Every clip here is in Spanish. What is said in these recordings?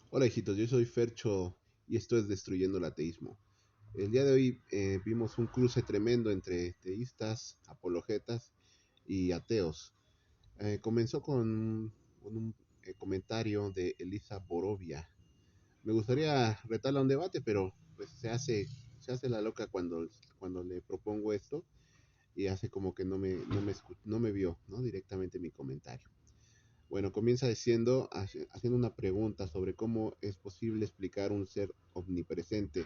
Hola hijitos, yo soy Fercho y esto es Destruyendo el Ateísmo. El día de hoy vimos un cruce tremendo entre teístas, apologetas y ateos. Comenzó con un comentario de Elisa Borovia. Me gustaría retarla a un debate, pero pues se hace la loca cuando le propongo esto y hace como que no me vio, ¿no? Directamente mi comentario. Bueno, comienza haciendo una pregunta sobre cómo es posible explicar un ser omnipresente,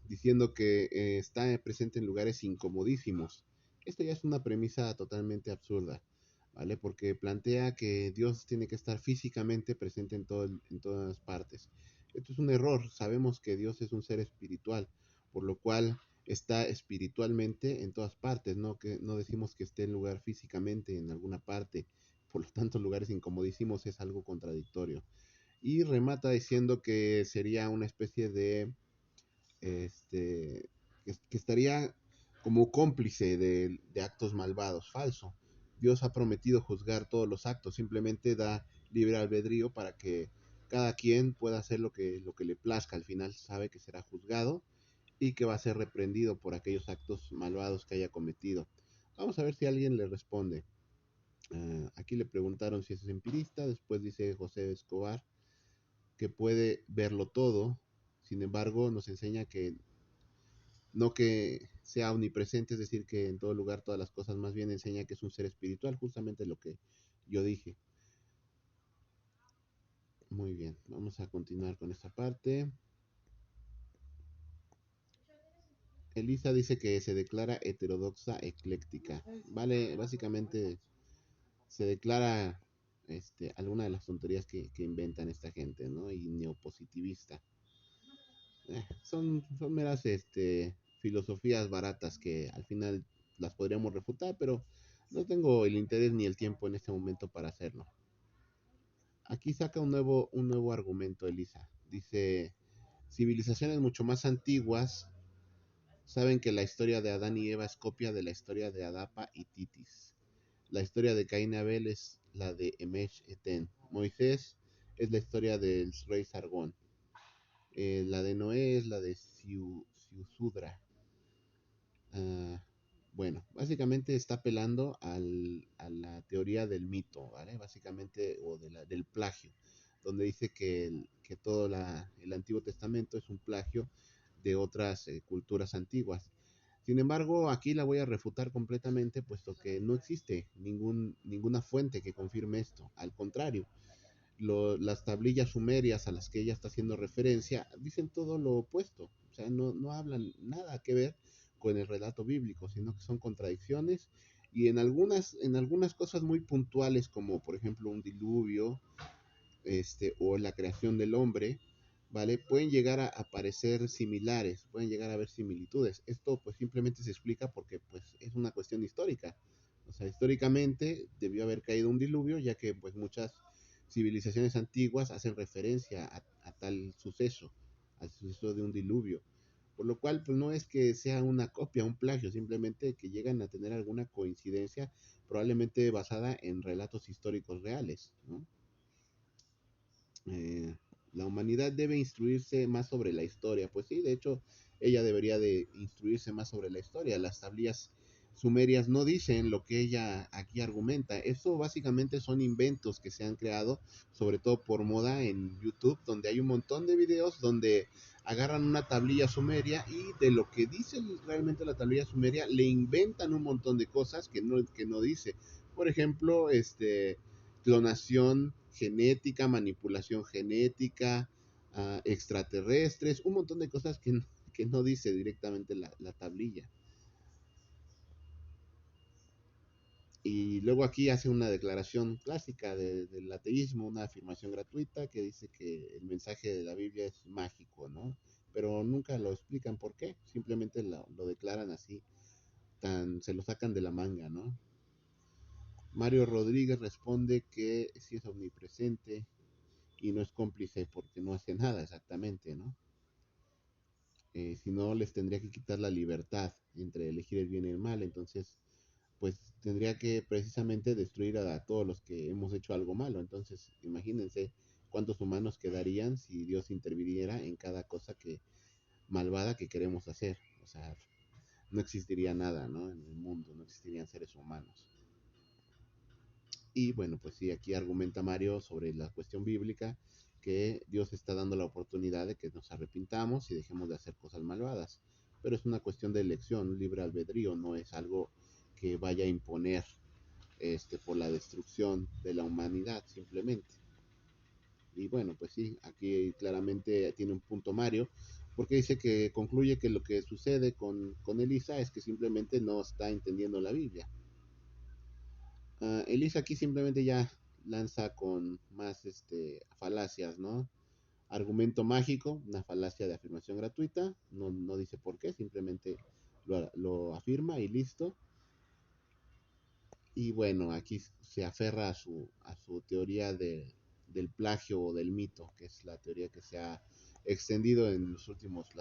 diciendo que está presente en lugares incomodísimos. Esto ya es una premisa totalmente absurda, ¿vale? Porque plantea que Dios tiene que estar físicamente presente en todas partes. Esto es un error. Sabemos que Dios es un ser espiritual, por lo cual está espiritualmente en todas partes, ¿no? Que no decimos que esté en lugar físicamente en alguna parte. Por lo tanto, lugares incomodísimos es algo contradictorio. Y remata diciendo que sería una especie de que estaría como cómplice de actos malvados. Falso. Dios ha prometido juzgar todos los actos, simplemente da libre albedrío para que cada quien pueda hacer lo que le plazca. Al final sabe que será juzgado y que va a ser reprendido por aquellos actos malvados que haya cometido. Vamos a ver si alguien le responde. Aquí le preguntaron si es empirista, después dice José Escobar que puede verlo todo, sin embargo nos enseña que no que sea omnipresente, es decir, que en todo lugar todas las cosas, más bien enseña que es un ser espiritual, justamente lo que yo dije. Muy bien, vamos a continuar con esta parte. Elisa dice que se declara heterodoxa ecléctica. Vale, básicamente se declara alguna de las tonterías que inventan esta gente, ¿no? Y neopositivista. Son meras filosofías baratas que al final las podríamos refutar, pero no tengo el interés ni el tiempo en este momento para hacerlo. Aquí saca un nuevo argumento, Elisa. Dice, civilizaciones mucho más antiguas saben que la historia de Adán y Eva es copia de la historia de Adapa y Titis. La historia de Caín y Abel es la de Emesh Eten. Moisés es la historia del rey Sargón. La de Noé es la de Siusudra. Ah, bueno, básicamente está apelando a la teoría del mito, ¿vale? Básicamente, o del plagio, donde dice que todo el Antiguo Testamento es un plagio de otras culturas antiguas. Sin embargo, aquí la voy a refutar completamente, puesto que no existe ninguna fuente que confirme esto. Al contrario, las tablillas sumerias a las que ella está haciendo referencia dicen todo lo opuesto, o sea, no hablan nada que ver con el relato bíblico, sino que son contradicciones y en algunas cosas muy puntuales, como por ejemplo un diluvio, o la creación del hombre, ¿vale? Pueden llegar a parecer similares, pueden llegar a haber similitudes. Esto pues simplemente se explica porque pues es una cuestión histórica. O sea, históricamente debió haber caído un diluvio, ya que pues muchas civilizaciones antiguas hacen referencia a tal suceso, al suceso de un diluvio. Por lo cual, pues no es que sea una copia, un plagio, simplemente que llegan a tener alguna coincidencia, probablemente basada en relatos históricos reales, ¿no? eh, la humanidad debe instruirse más sobre la historia. Pues sí, de hecho, ella debería de instruirse más sobre la historia. Las tablillas sumerias no dicen lo que ella aquí argumenta. Eso básicamente son inventos que se han creado, sobre todo por moda en YouTube, donde hay un montón de videos donde agarran una tablilla sumeria y de lo que dice realmente la tablilla sumeria le inventan un montón de cosas que no dice. Por ejemplo, clonación genética, manipulación genética, extraterrestres, un montón de cosas que no dice directamente la tablilla. Y luego aquí hace una declaración clásica del ateísmo, una afirmación gratuita que dice que el mensaje de la Biblia es mágico, ¿no? Pero nunca lo explican por qué, simplemente lo declaran así, se lo sacan de la manga, ¿no? Mario Rodríguez responde que sí es omnipresente, y no es cómplice porque no hace nada exactamente, ¿no? Si no, les tendría que quitar la libertad entre elegir el bien y el mal, entonces, pues tendría que precisamente destruir a todos los que hemos hecho algo malo, entonces, imagínense cuántos humanos quedarían si Dios interviniera en cada cosa que malvada que queremos hacer. O sea, no existiría nada, ¿no? En el mundo, no existirían seres humanos. Y bueno, pues sí, aquí argumenta Mario sobre la cuestión bíblica, que Dios está dando la oportunidad de que nos arrepintamos y dejemos de hacer cosas malvadas. Pero es una cuestión de elección, libre albedrío, no es algo que vaya a imponer por la destrucción de la humanidad, simplemente. Y bueno, pues sí, aquí claramente tiene un punto Mario, porque dice que concluye que lo que sucede con Elisa es que simplemente no está entendiendo la Biblia. Elisa aquí simplemente ya lanza con más falacias, ¿no? Argumento mágico, una falacia de afirmación gratuita, no dice por qué, simplemente lo afirma y listo. Y bueno, aquí se aferra a su teoría del plagio o del mito, que es la teoría que se ha extendido en las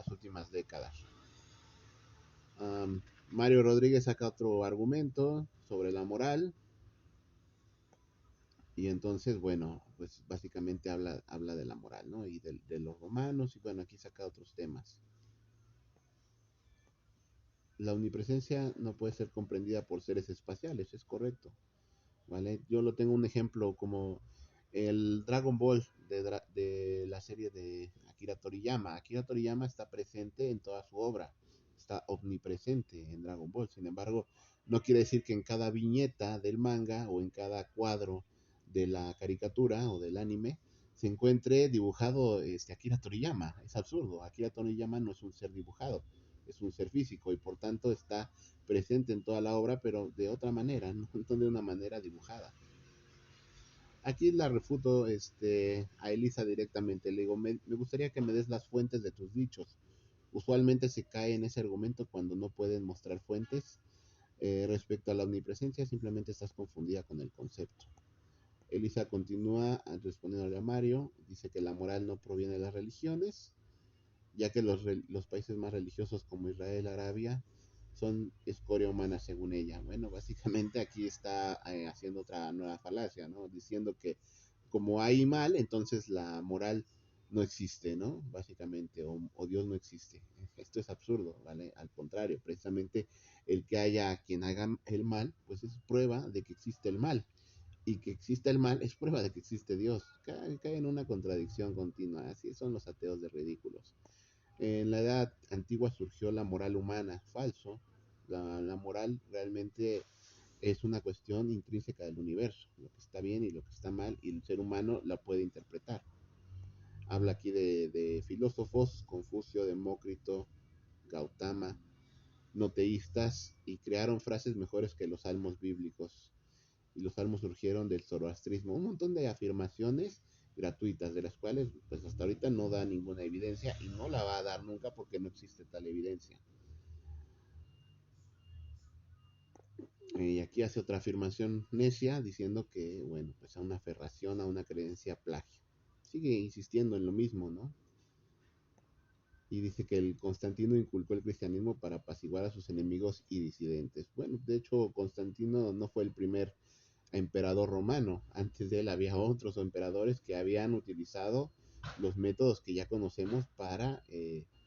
últimas décadas. Mario Rodríguez saca otro argumento sobre la moral, y entonces, bueno, pues básicamente habla de la moral, ¿no? Y de los romanos, y bueno, aquí saca otros temas. La omnipresencia no puede ser comprendida por seres espaciales, es correcto. ¿Vale? Yo lo tengo un ejemplo como el Dragon Ball de la serie de Akira Toriyama. Akira Toriyama está presente en toda su obra, está omnipresente en Dragon Ball. Sin embargo, no quiere decir que en cada viñeta del manga o en cada cuadro de la caricatura o del anime se encuentre dibujado Akira Toriyama. Es absurdo. Akira Toriyama no es un ser dibujado, es un ser físico y por tanto está presente en toda la obra, pero de otra manera, no de una manera dibujada. Aquí la refuto a Elisa directamente. Le digo, me gustaría que me des las fuentes de tus dichos. Usualmente se cae en ese argumento cuando no pueden mostrar fuentes. Respecto a la omnipresencia, simplemente estás confundida con el concepto. Elisa continúa respondiendo a Mario. Dice que la moral no proviene de las religiones, ya que los países más religiosos como Israel, Arabia, son escoria humana según ella. Bueno, básicamente aquí está haciendo otra nueva falacia, ¿no? Diciendo que como hay mal, entonces la moral no existe, ¿no? Básicamente, o Dios no existe. Esto es absurdo, ¿vale? Al contrario, precisamente el que haya quien haga el mal, pues es prueba de que existe el mal. Y que exista el mal es prueba de que existe Dios. Cae en una contradicción continua. Así son los ateos de ridículos. En la edad antigua surgió la moral humana, falso. La moral realmente es una cuestión intrínseca del universo, lo que está bien y lo que está mal, y el ser humano la puede interpretar. Habla aquí de filósofos, Confucio, Demócrito, Gautama, no teístas, y crearon frases mejores que los salmos bíblicos. Y los salmos surgieron del zoroastrismo. Un montón de afirmaciones gratuitas, de las cuales pues hasta ahorita no da ninguna evidencia y no la va a dar nunca porque no existe tal evidencia. Y aquí hace otra afirmación necia diciendo que, bueno, pues a una aferración, a una creencia plagio. Sigue insistiendo en lo mismo, ¿no? Y dice que el Constantino inculcó el cristianismo para apaciguar a sus enemigos y disidentes. Bueno, de hecho, Constantino no fue el primer emperador romano. Antes de él había otros emperadores que habían utilizado los métodos que ya conocemos para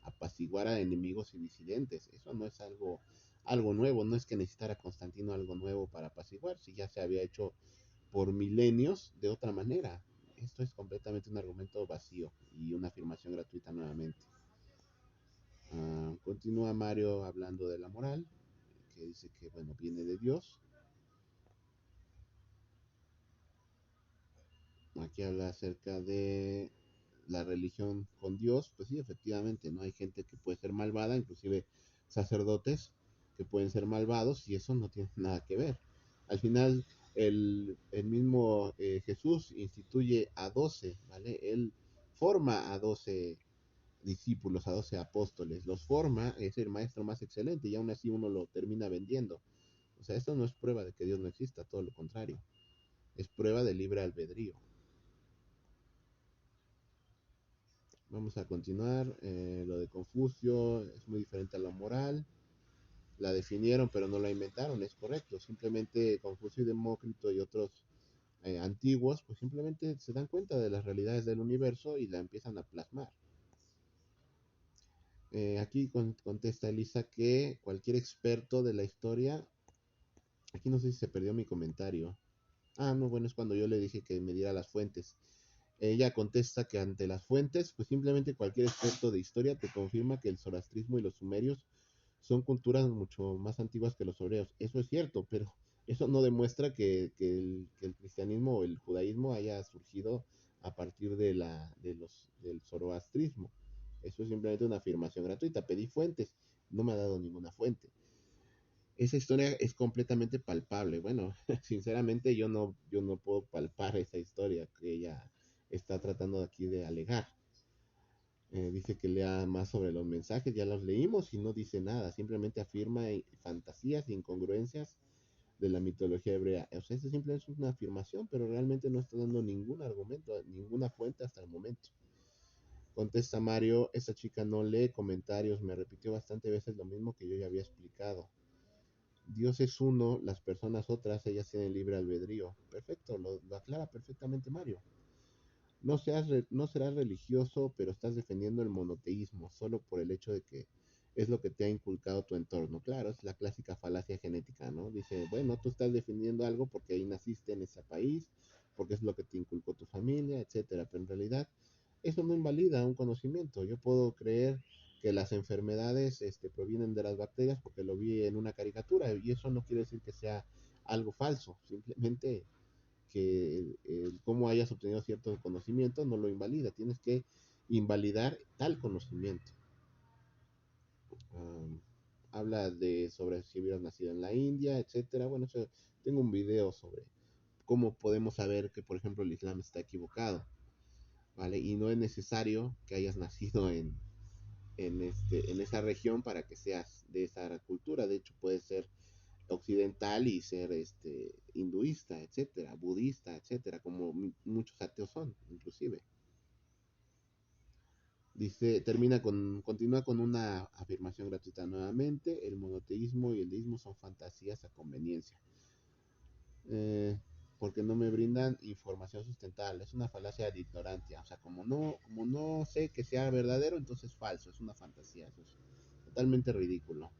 apaciguar a enemigos y disidentes. Eso no es algo nuevo, no es que necesitara Constantino algo nuevo para apaciguar, si ya se había hecho por milenios de otra manera. Esto es completamente un argumento vacío y una afirmación gratuita nuevamente. Continúa Mario hablando de la moral, que dice que bueno, viene de Dios. Aquí habla acerca de la religión con Dios. Pues sí, efectivamente, ¿no? Hay gente que puede ser malvada, inclusive sacerdotes que pueden ser malvados, y eso no tiene nada que ver. Al final, el mismo Jesús instituye a 12, ¿vale? Él forma a 12 discípulos, a 12 apóstoles, los forma, es el maestro más excelente, y aún así uno lo termina vendiendo. O sea, esto no es prueba de que Dios no exista, todo lo contrario, es prueba de libre albedrío. Vamos a continuar. Lo de Confucio es muy diferente a la moral. La definieron, pero no la inventaron, es correcto. Simplemente Confucio y Demócrito y otros antiguos, pues simplemente se dan cuenta de las realidades del universo y la empiezan a plasmar. Aquí contesta Elisa que cualquier experto de la historia, aquí no sé si se perdió mi comentario. Ah, no, bueno, es cuando yo le dije que me diera las fuentes. Ella contesta que ante las fuentes, pues simplemente cualquier experto de historia te confirma que el zoroastrismo y los sumerios son culturas mucho más antiguas que los hebreos. Eso es cierto, pero eso no demuestra que el cristianismo o el judaísmo haya surgido a partir del zoroastrismo. Eso es simplemente una afirmación gratuita. Pedí fuentes, no me ha dado ninguna fuente. Esa historia es completamente palpable. Bueno, sinceramente yo no puedo palpar esa historia que ella está tratando aquí de alegar. Dice que lea más sobre los mensajes, ya los leímos y no dice nada, simplemente afirma fantasías e incongruencias de la mitología hebrea. O sea, eso simplemente es una afirmación, pero realmente no está dando ningún argumento, ninguna fuente hasta el momento. Contesta Mario, esa chica no lee comentarios, me repitió bastante veces lo mismo que yo ya había explicado. Dios es uno, las personas otras, ellas tienen libre albedrío. Perfecto, lo aclara perfectamente Mario. No serás religioso, pero estás defendiendo el monoteísmo solo por el hecho de que es lo que te ha inculcado tu entorno. Claro, es la clásica falacia genética, ¿no? Dice, bueno, tú estás defendiendo algo porque ahí naciste en ese país, porque es lo que te inculcó tu familia, etcétera. Pero en realidad, eso no invalida un conocimiento. Yo puedo creer que las enfermedades provienen de las bacterias porque lo vi en una caricatura y eso no quiere decir que sea algo falso. Simplemente que cómo hayas obtenido cierto conocimiento no lo invalida, tienes que invalidar tal conocimiento. Um, Habla de sobre si hubieras nacido en la India, etcétera. Bueno, tengo un video sobre cómo podemos saber que, por ejemplo, el Islam está equivocado, ¿vale? Y no es necesario que hayas nacido en esa región para que seas de esa cultura. De hecho, puedes ser occidental y ser hinduista, etcétera, budista, etcétera, como muchos ateos son, inclusive. Continúa con una afirmación gratuita nuevamente, el monoteísmo y el deísmo son fantasías a conveniencia. Eh, Porque no me brindan información sustentable, es una falacia de ignorancia, o sea, como no sé que sea verdadero, entonces es falso, es una fantasía, eso es totalmente ridículo.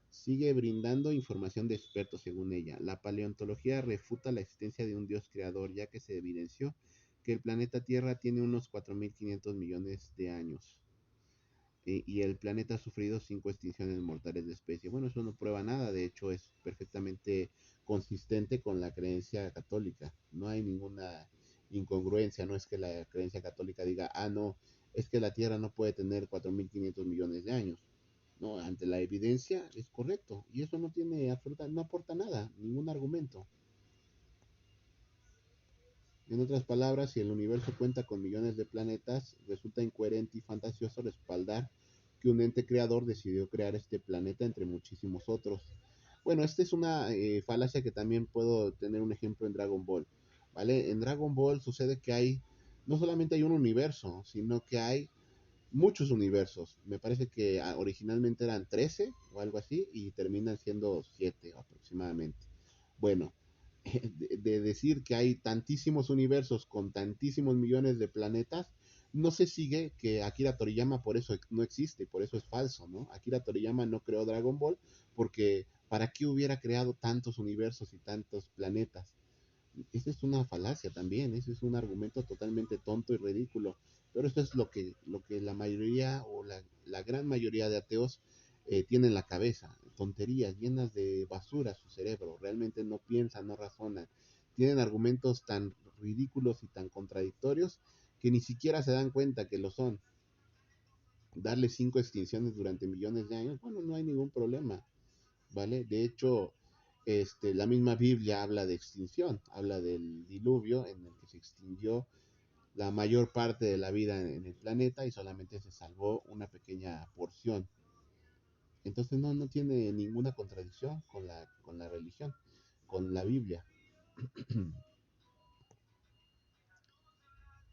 Sigue brindando información de expertos según ella. La paleontología refuta la existencia de un dios creador, ya que se evidenció que el planeta Tierra tiene unos 4.500 millones de años y el planeta ha sufrido 5 extinciones mortales de especie. Bueno, eso no prueba nada, de hecho es perfectamente consistente con la creencia católica. No hay ninguna incongruencia, no es que la creencia católica diga, ah, no, es que la Tierra no puede tener 4.500 millones de años. No, ante la evidencia es correcto y eso no aporta nada, ningún argumento. En otras palabras, si el universo cuenta con millones de planetas, resulta incoherente y fantasioso respaldar que un ente creador decidió crear este planeta entre muchísimos otros. Bueno, esta es una falacia que también puedo tener un ejemplo en Dragon Ball. ¿Vale? En Dragon Ball sucede que no solamente hay un universo, sino que hay muchos universos. Me parece que originalmente eran 13 o algo así y terminan siendo 7 aproximadamente. Bueno, de decir que hay tantísimos universos con tantísimos millones de planetas, no se sigue que Akira Toriyama por eso no existe, por eso es falso, ¿no? Akira Toriyama no creó Dragon Ball porque ¿para qué hubiera creado tantos universos y tantos planetas? Esa es una falacia también, ese es un argumento totalmente tonto y ridículo. Pero esto es lo que la mayoría o la gran mayoría de ateos tienen en la cabeza, tonterías llenas de basura su cerebro, realmente no piensan, no razonan, tienen argumentos tan ridículos y tan contradictorios que ni siquiera se dan cuenta que lo son. Darle 5 extinciones durante millones de años, bueno, no hay ningún problema, ¿vale? De hecho, la misma Biblia habla de extinción, habla del diluvio en el que se extinguió la mayor parte de la vida en el planeta y solamente se salvó una pequeña porción. Entonces no tiene ninguna contradicción con la religión, con la Biblia.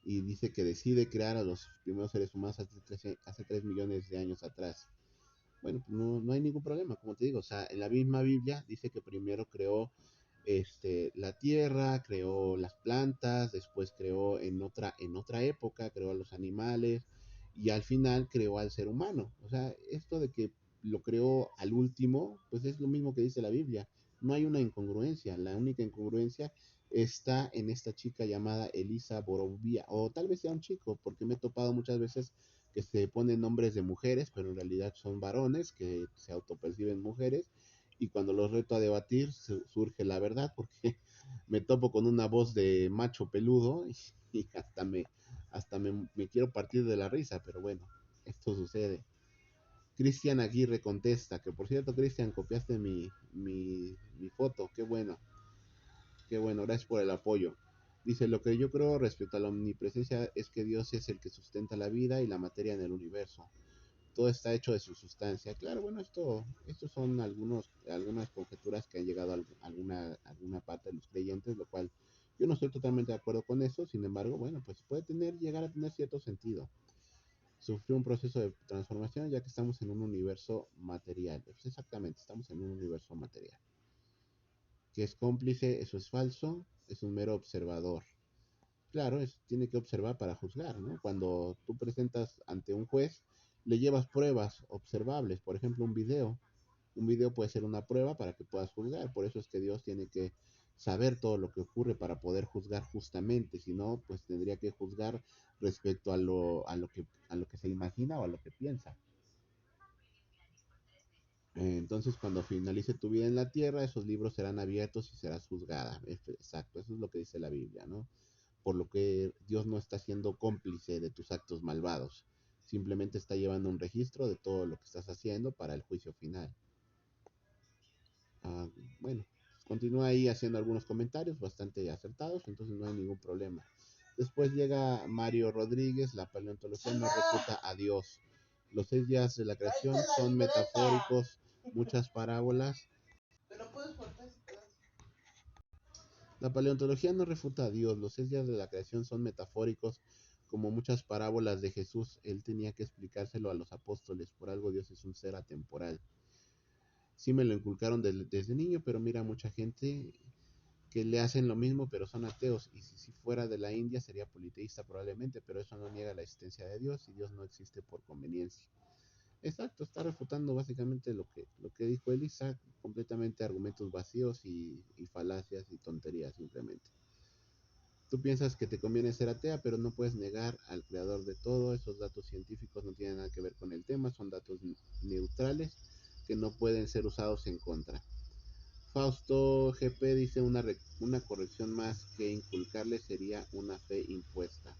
Y dice que decide crear a los primeros seres humanos hace 3 millones de años atrás. Bueno, pues no hay ningún problema, como te digo. O sea, en la misma Biblia dice que primero creó la tierra, creó las plantas, después creó en otra época, creó a los animales y al final creó al ser humano. O sea, esto de que lo creó al último, pues es lo mismo que dice la Biblia. No hay una incongruencia, la única incongruencia está en esta chica llamada Elisa Borovia, o tal vez sea un chico, porque me he topado muchas veces que se ponen nombres de mujeres, pero en realidad son varones que se autoperciben mujeres, y cuando los reto a debatir surge la verdad, porque me topo con una voz de macho peludo y me quiero partir de la risa, pero bueno, esto sucede. Cristian Aguirre contesta, que por cierto, Cristian, copiaste mi foto, qué bueno, gracias por el apoyo. Dice, lo que yo creo respecto a la omnipresencia es que Dios es el que sustenta la vida y la materia en el universo. Todo está hecho de su sustancia. Claro, bueno, estos son algunas conjeturas que han llegado a alguna parte de los creyentes, lo cual yo no estoy totalmente de acuerdo con eso. Sin embargo, bueno, pues puede llegar a tener cierto sentido. Sufrió un proceso de transformación ya que estamos en un universo material. Pues exactamente, estamos en un universo material. Que es cómplice, eso es falso, es un mero observador. Claro, tiene que observar para juzgar, ¿no? Cuando tú presentas ante un juez, le llevas pruebas observables, por ejemplo, un video. Un video puede ser una prueba para que puedas juzgar, por eso es que Dios tiene que saber todo lo que ocurre para poder juzgar justamente, si no, pues tendría que juzgar respecto a lo que se imagina o a lo que piensa. Entonces, cuando finalice tu vida en la tierra, esos libros serán abiertos y serás juzgada. Exacto, eso es lo que dice la Biblia, ¿no? Por lo que Dios no está siendo cómplice de tus actos malvados, simplemente está llevando un registro de todo lo que estás haciendo para el juicio final. Ah, bueno, continúa ahí haciendo algunos comentarios bastante acertados, entonces no hay ningún problema. Después llega Mario Rodríguez, la paleontología no refuta a Dios. Los 6 días de la creación son metafóricos, muchas parábolas. Pero puedes cortar. La paleontología no refuta a Dios. Los 6 días de la creación son metafóricos, como muchas parábolas de Jesús. Él tenía que explicárselo a los apóstoles. Por algo Dios es un ser atemporal. Sí me lo inculcaron desde niño, pero mira, mucha gente que le hacen lo mismo, pero son ateos. Y si fuera de la India sería politeísta probablemente, pero eso no niega la existencia de Dios y Dios no existe por conveniencia. Exacto, está refutando básicamente lo que dijo Elisa, completamente argumentos vacíos y falacias y tonterías simplemente. Tú piensas que te conviene ser atea, pero no puedes negar al creador de todo. Esos datos científicos no tienen nada que ver con el tema, son datos neutrales que no pueden ser usados en contra. Fausto GP dice una corrección más que inculcarle sería una fe impuesta.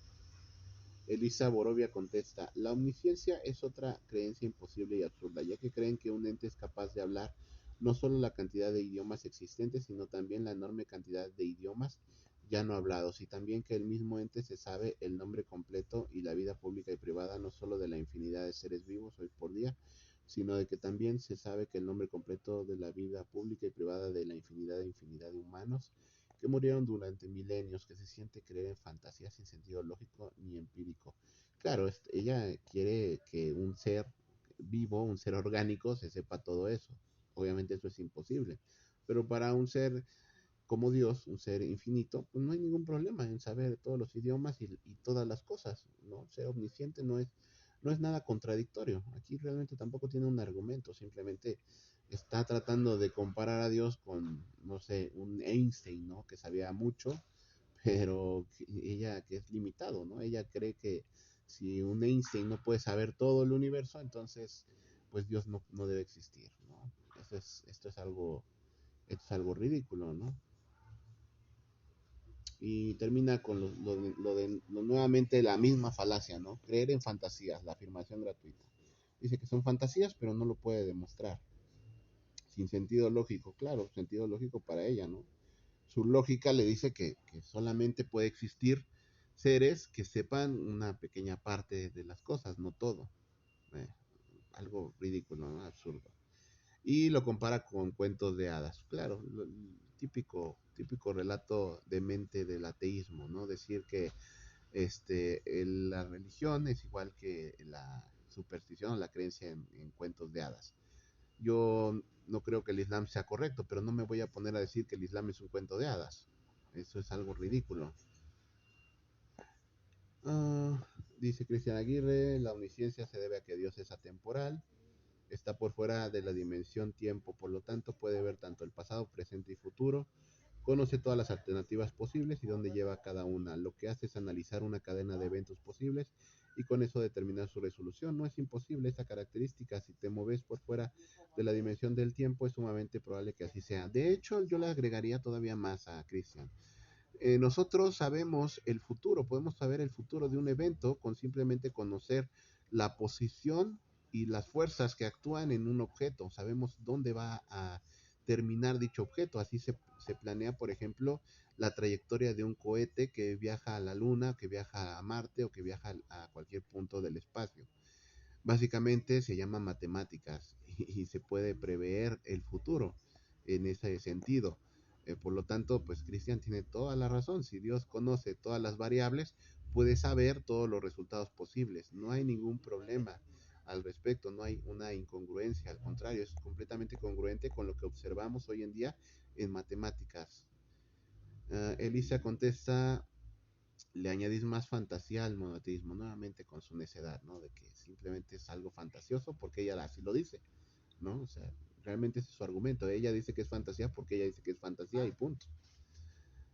Elisa Borovia contesta, la omnisciencia es otra creencia imposible y absurda, ya que creen que un ente es capaz de hablar no solo la cantidad de idiomas existentes, sino también la enorme cantidad de idiomas ya no hablados, y también que el mismo ente se sabe el nombre completo y la vida pública y privada no solo de la infinidad de seres vivos hoy por día, sino de que también se sabe que el nombre completo de la vida pública y privada de la infinidad de humanos que murieron durante milenios, que se siente creer en fantasías sin sentido lógico ni empírico. Claro, ella quiere que un ser vivo, un ser orgánico, se sepa todo eso. Obviamente eso es imposible. Pero para un ser como Dios, un ser infinito, pues no hay ningún problema en saber todos los idiomas y todas las cosas, ¿no? Ser omnisciente no es nada contradictorio. Aquí realmente tampoco tiene un argumento, simplemente está tratando de comparar a Dios con, no sé, un Einstein, ¿no? Que sabía mucho, pero ella que es limitado, ¿no? Ella cree que si un Einstein no puede saber todo el universo, entonces, pues Dios no debe existir, ¿no? Esto es algo ridículo, ¿no? Y termina con nuevamente la misma falacia, ¿no? Creer en fantasías, la afirmación gratuita. Dice que son fantasías, pero no lo puede demostrar. Sin sentido lógico, claro, sentido lógico para ella, ¿no? Su lógica le dice que solamente puede existir seres que sepan una pequeña parte de las cosas, no todo. Eh, Algo ridículo, ¿no? Absurdo. Y lo compara con cuentos de hadas. Claro, típico relato de mente del ateísmo, ¿no? Decir que la religión es igual que la superstición o la creencia en cuentos de hadas. Yo no creo que el Islam sea correcto, pero no me voy a poner a decir que el Islam es un cuento de hadas. Eso es algo ridículo. Ah, dice Cristian Aguirre, la omnisciencia se debe a que Dios es atemporal, está por fuera de la dimensión tiempo, por lo tanto puede ver tanto el pasado, presente y futuro, conoce todas las alternativas posibles y dónde lleva cada una. Lo que hace es analizar una cadena de eventos posibles y con eso determinar su resolución. No es imposible esta característica. Si te mueves por fuera de la dimensión del tiempo, es sumamente probable que así sea. De hecho, yo le agregaría todavía más a Cristian. Nosotros sabemos el futuro, podemos saber el futuro de un evento con simplemente conocer la posición y las fuerzas que actúan en un objeto. Sabemos dónde va a terminar dicho objeto. Así se planea, por ejemplo, la trayectoria de un cohete que viaja a la Luna, que viaja a Marte o que viaja a cualquier punto del espacio. Básicamente se llama matemáticas y se puede prever el futuro en ese sentido. Por lo tanto, pues Cristian tiene toda la razón. Si Dios conoce todas las variables, puede saber todos los resultados posibles. No hay ningún problema al respecto, no hay una incongruencia, al contrario, es completamente congruente con lo que observamos hoy en día en matemáticas. Elisa contesta, le añadís más fantasía al monoteísmo, nuevamente con su necedad, ¿no? De que simplemente es algo fantasioso porque ella así lo dice, ¿no? O sea, realmente ese es su argumento. Ella dice que es fantasía porque ella dice que es fantasía y punto.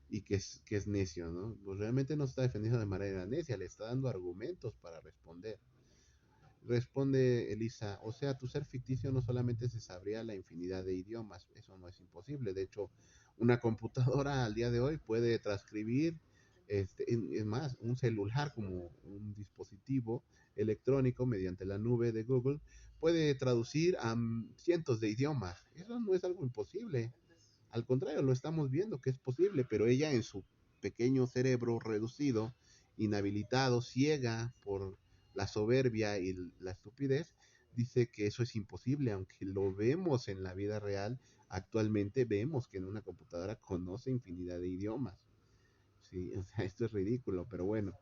Y que es necio, ¿no? Pues realmente no está defendiendo de manera necia, le está dando argumentos para responder. Responde Elisa, o sea, tu ser ficticio no solamente se sabría la infinidad de idiomas, eso no es imposible. De hecho, una computadora al día de hoy puede transcribir, es más, un celular como un dispositivo electrónico mediante la nube de Google puede traducir a cientos de idiomas. Eso no es algo imposible. Al contrario, lo estamos viendo que es posible, pero ella en su pequeño cerebro reducido, inhabilitado, ciega por la soberbia y la estupidez, dice que eso es imposible, aunque lo vemos en la vida real, actualmente vemos que en una computadora conoce infinidad de idiomas. Sí, o sea, esto es ridículo, pero bueno,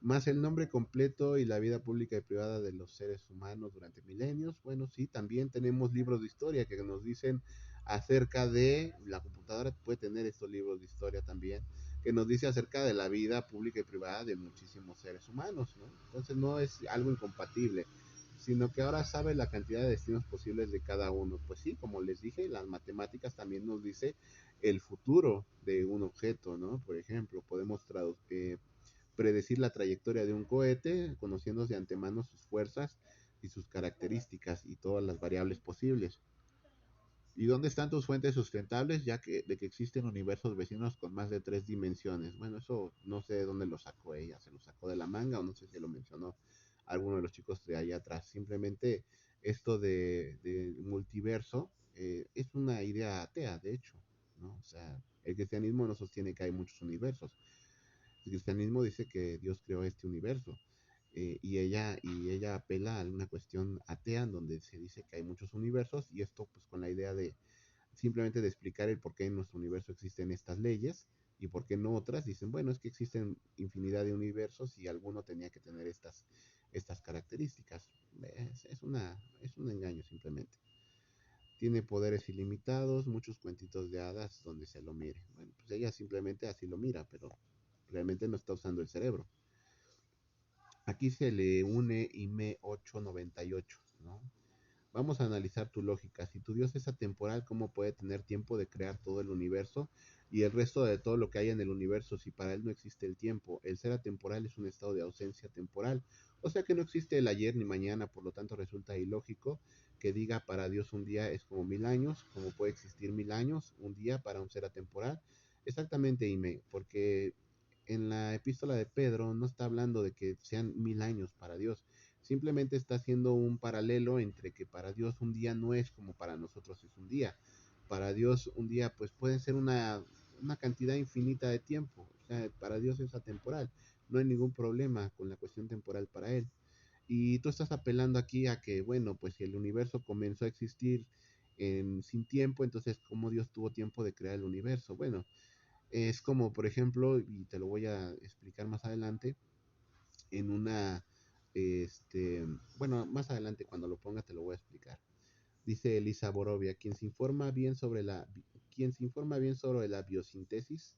más el nombre completo y la vida pública y privada de los seres humanos durante milenios. Bueno, sí, también tenemos libros de historia que nos dicen acerca de, la computadora puede tener estos libros de historia también, que nos dice acerca de la vida pública y privada de muchísimos seres humanos, ¿no? Entonces no es algo incompatible, sino que ahora sabe la cantidad de destinos posibles de cada uno. Pues sí, como les dije, las matemáticas también nos dice el futuro de un objeto, ¿no? Por ejemplo, podemos predecir la trayectoria de un cohete, conociendo de antemano sus fuerzas y sus características y todas las variables posibles. ¿Y dónde están tus fuentes sustentables? Ya que de que existen universos vecinos con más de 3 dimensiones. Bueno, eso no sé de dónde lo sacó ella, se lo sacó de la manga o no sé si lo mencionó alguno de los chicos de allá atrás. Simplemente esto de multiverso es una idea atea, de hecho, ¿no? O sea, el cristianismo no sostiene que hay muchos universos. El cristianismo dice que Dios creó este universo y ella apela a una cuestión atea en donde se dice que hay muchos universos y esto pues con la idea de simplemente de explicar el por qué en nuestro universo existen estas leyes y por qué no otras. Dicen, bueno, es que existen infinidad de universos y alguno tenía que tener estas características. Es un engaño simplemente. Tiene poderes ilimitados, muchos cuentitos de hadas donde se lo mire. Bueno, pues ella simplemente así lo mira, pero realmente no está usando el cerebro. Aquí se le une IME 898, ¿no? Vamos a analizar tu lógica. Si tu Dios es atemporal, ¿cómo puede tener tiempo de crear todo el universo y el resto de todo lo que hay en el universo si para él no existe el tiempo? El ser atemporal es un estado de ausencia temporal, o sea que no existe el ayer ni mañana, por lo tanto resulta ilógico que diga para Dios un día es como 1000 años, como puede existir 1000 años, un día para un ser atemporal. Exactamente, Ime, porque en la epístola de Pedro no está hablando de que sean 1000 años para Dios, simplemente está haciendo un paralelo entre que para Dios un día no es como para nosotros es un día. Para Dios un día pues puede ser una cantidad infinita de tiempo. O sea, para Dios es atemporal. No hay ningún problema con la cuestión temporal para Él. Y tú estás apelando aquí a que, bueno, pues si el universo comenzó a existir sin tiempo, entonces ¿cómo Dios tuvo tiempo de crear el universo? Bueno, es como, por ejemplo, y te lo voy a explicar más adelante, en una, bueno, más adelante cuando lo ponga te lo voy a explicar. Dice Elisa Borovia, quien se informa bien sobre la biosíntesis,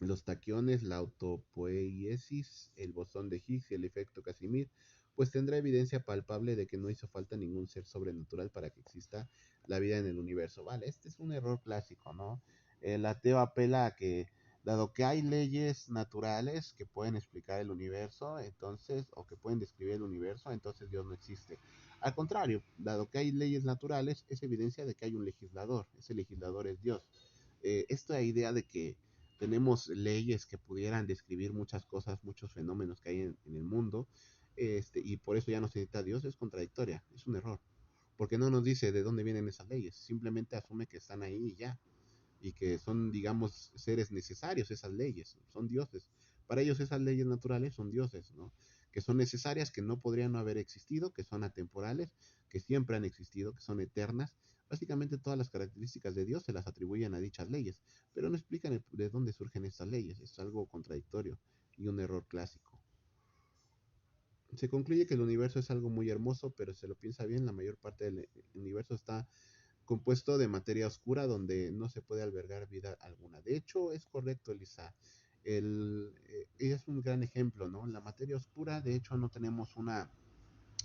los taquiones, la autopoiesis, el bosón de Higgs y el efecto Casimir, pues tendrá evidencia palpable de que no hizo falta ningún ser sobrenatural para que exista la vida en el universo. Vale, este es un error clásico, ¿no? El ateo apela a que, dado que hay leyes naturales que pueden explicar el universo, entonces, o que pueden describir el universo, entonces Dios no existe. Al contrario, dado que hay leyes naturales, es evidencia de que hay un legislador. Ese legislador es Dios. Esta idea de que tenemos leyes que pudieran describir muchas cosas, muchos fenómenos que hay en el mundo, y por eso ya no se necesita Dios, es contradictoria, es un error, porque no nos dice de dónde vienen esas leyes, simplemente asume que están ahí y ya, y que son, digamos, seres necesarios esas leyes, son dioses. Para ellos esas leyes naturales son dioses, ¿no? Que son necesarias, que no podrían no haber existido, que son atemporales, que siempre han existido, que son eternas. Básicamente todas las características de Dios se las atribuyen a dichas leyes, pero no explican de dónde surgen estas leyes. Es algo contradictorio y un error clásico. Se concluye que el universo es algo muy hermoso, pero si se lo piensa bien, la mayor parte del universo está compuesto de materia oscura donde no se puede albergar vida alguna. De hecho, es correcto, Elisa. Es un gran ejemplo, ¿no? La materia oscura, de hecho, no tenemos una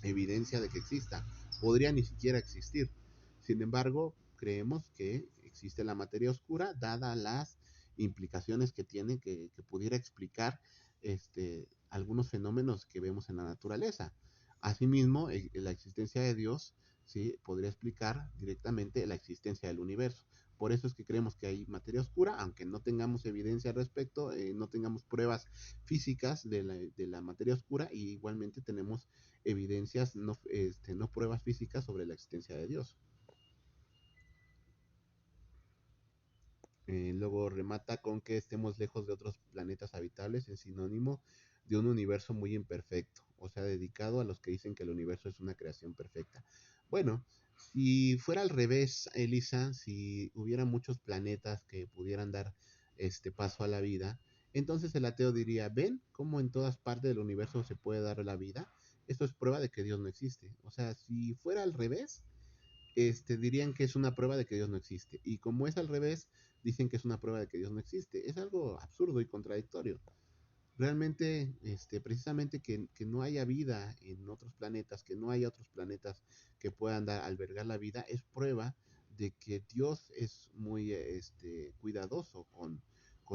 evidencia de que exista. Podría ni siquiera existir. Sin embargo, creemos que existe la materia oscura, dada las implicaciones que tiene, que pudiera explicar algunos fenómenos que vemos en la naturaleza. Asimismo, la existencia de Dios, ¿sí?, podría explicar directamente la existencia del universo. Por eso es que creemos que hay materia oscura, aunque no tengamos evidencia al respecto, no tengamos pruebas físicas de la materia oscura, y igualmente tenemos evidencias, no pruebas físicas sobre la existencia de Dios. Luego remata con que estemos lejos de otros planetas habitables es sinónimo de un universo muy imperfecto, o sea, dedicado a los que dicen que el universo es una creación perfecta. Bueno, si fuera al revés, Elisa, si hubiera muchos planetas que pudieran dar este paso a la vida, entonces el ateo diría, ¿ven cómo en todas partes del universo se puede dar la vida? Esto es prueba de que Dios no existe. O sea, si fuera al revés, dirían que es una prueba de que Dios no existe. Y como es al revés, dicen que es una prueba de que Dios no existe. Es algo absurdo y contradictorio. Realmente, precisamente que no haya vida en otros planetas, que no haya otros planetas que puedan albergar la vida, es prueba de que Dios es muy cuidadoso con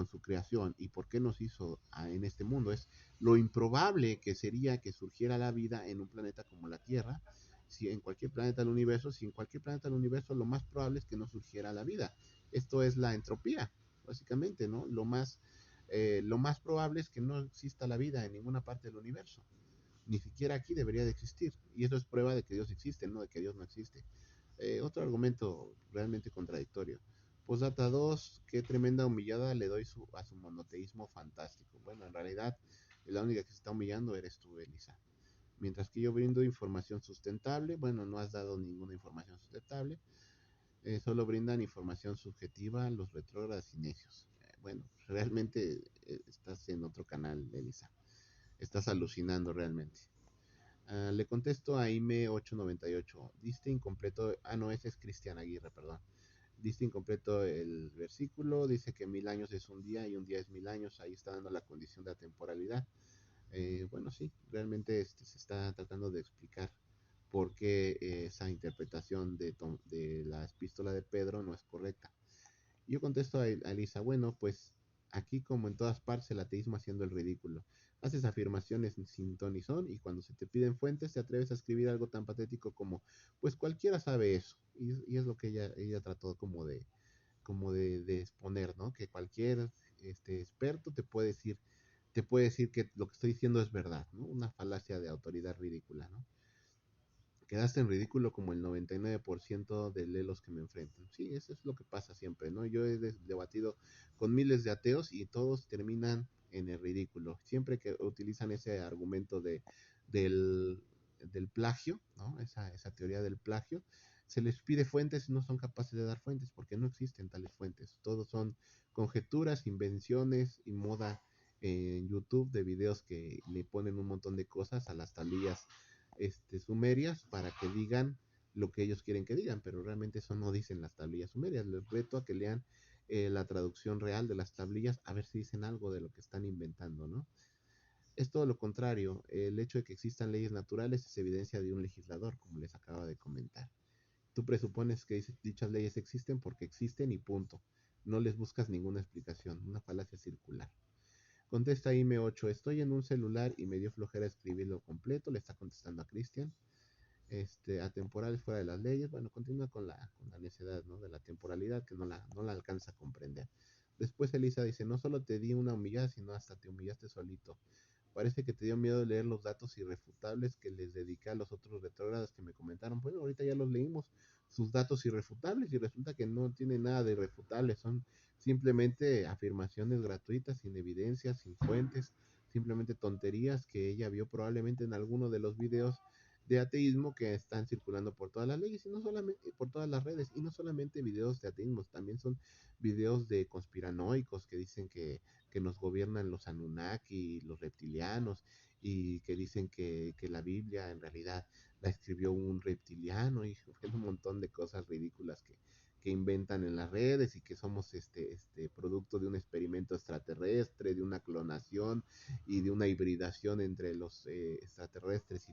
su creación. ¿Y por qué nos hizo en este mundo? Es lo improbable que sería que surgiera la vida en un planeta como la Tierra. Si en cualquier planeta del universo, si en cualquier planeta del universo, lo más probable es que no surgiera la vida. Esto es la entropía, básicamente, ¿no? Lo más probable es que no exista la vida en ninguna parte del universo. Ni siquiera aquí debería de existir. Y eso es prueba de que Dios existe, no de que Dios no existe. Otro argumento realmente contradictorio. Postdata 2, qué tremenda humillada le doy a su monoteísmo fantástico. Bueno, en realidad, la única que se está humillando eres tú, Elisa. Mientras que yo brindo información sustentable, bueno, no has dado ninguna información sustentable, solo brindan información subjetiva los retrógradas y necios. Bueno, realmente estás en otro canal, Elisa. Estás alucinando realmente. Le contesto a IME898. Diste incompleto. Ah, no, ese es Cristian Aguirre, perdón. Diste incompleto el versículo. Dice que 1000 años es un día y un día es 1000 años. Ahí está dando la condición de atemporalidad. Bueno, sí, realmente se está tratando de explicar por qué esa interpretación de la epístola de Pedro no es correcta. Yo contesto a Elisa, bueno, pues aquí como en todas partes el ateísmo haciendo el ridículo. Haces afirmaciones sin ton ni son, y cuando se te piden fuentes te atreves a escribir algo tan patético como, pues cualquiera sabe eso. Y es lo que ella trató como de exponer, ¿no? Que cualquier experto te puede decir que lo que estoy diciendo es verdad, ¿no? Una falacia de autoridad ridícula, ¿no? Quedaste en ridículo como el 99% de lelos que me enfrentan. Sí, eso es lo que pasa siempre, ¿no? Yo he debatido con miles de ateos y todos terminan en el ridículo. Siempre que utilizan ese argumento del, del plagio, ¿no? Esa teoría del plagio, se les pide fuentes y no son capaces de dar fuentes porque no existen tales fuentes. Todos son conjeturas, invenciones y moda en YouTube de videos que le ponen un montón de cosas a las tablillas sumerias para que digan lo que ellos quieren que digan, pero realmente eso no dicen las tablillas sumerias. Les reto a que lean la traducción real de las tablillas a ver si dicen algo de lo que están inventando, ¿no? Es todo lo contrario. El hecho de que existan leyes naturales es evidencia de un legislador, como les acaba de comentar. Tú presupones que dichas leyes existen porque existen y punto. No les buscas ninguna explicación, una falacia circular. Contesta IM8, estoy en un celular y me dio flojera escribirlo completo, le está contestando a Cristian. Atemporal fuera de las leyes, bueno, continúa con la necedad, ¿no? De la temporalidad que no la alcanza a comprender. Después Elisa dice, no solo te di una humillada, sino hasta te humillaste solito. Parece que te dio miedo leer los datos irrefutables que les dediqué a los otros retrógradas que me comentaron. Bueno, ahorita ya los leímos, sus datos irrefutables, y resulta que no tiene nada de irrefutables, son simplemente afirmaciones gratuitas, sin evidencia, sin fuentes, simplemente tonterías que ella vio probablemente en alguno de los videos de ateísmo que están circulando por todas las leyes y no solamente por todas las redes, y no solamente videos de ateísmo, también son videos de conspiranoicos que dicen que nos gobiernan los Anunnaki, los reptilianos, y que dicen que la Biblia en realidad la escribió un reptiliano, y un montón de cosas ridículas que inventan en las redes, y que somos producto de un experimento extraterrestre, de una clonación y de una hibridación entre los extraterrestres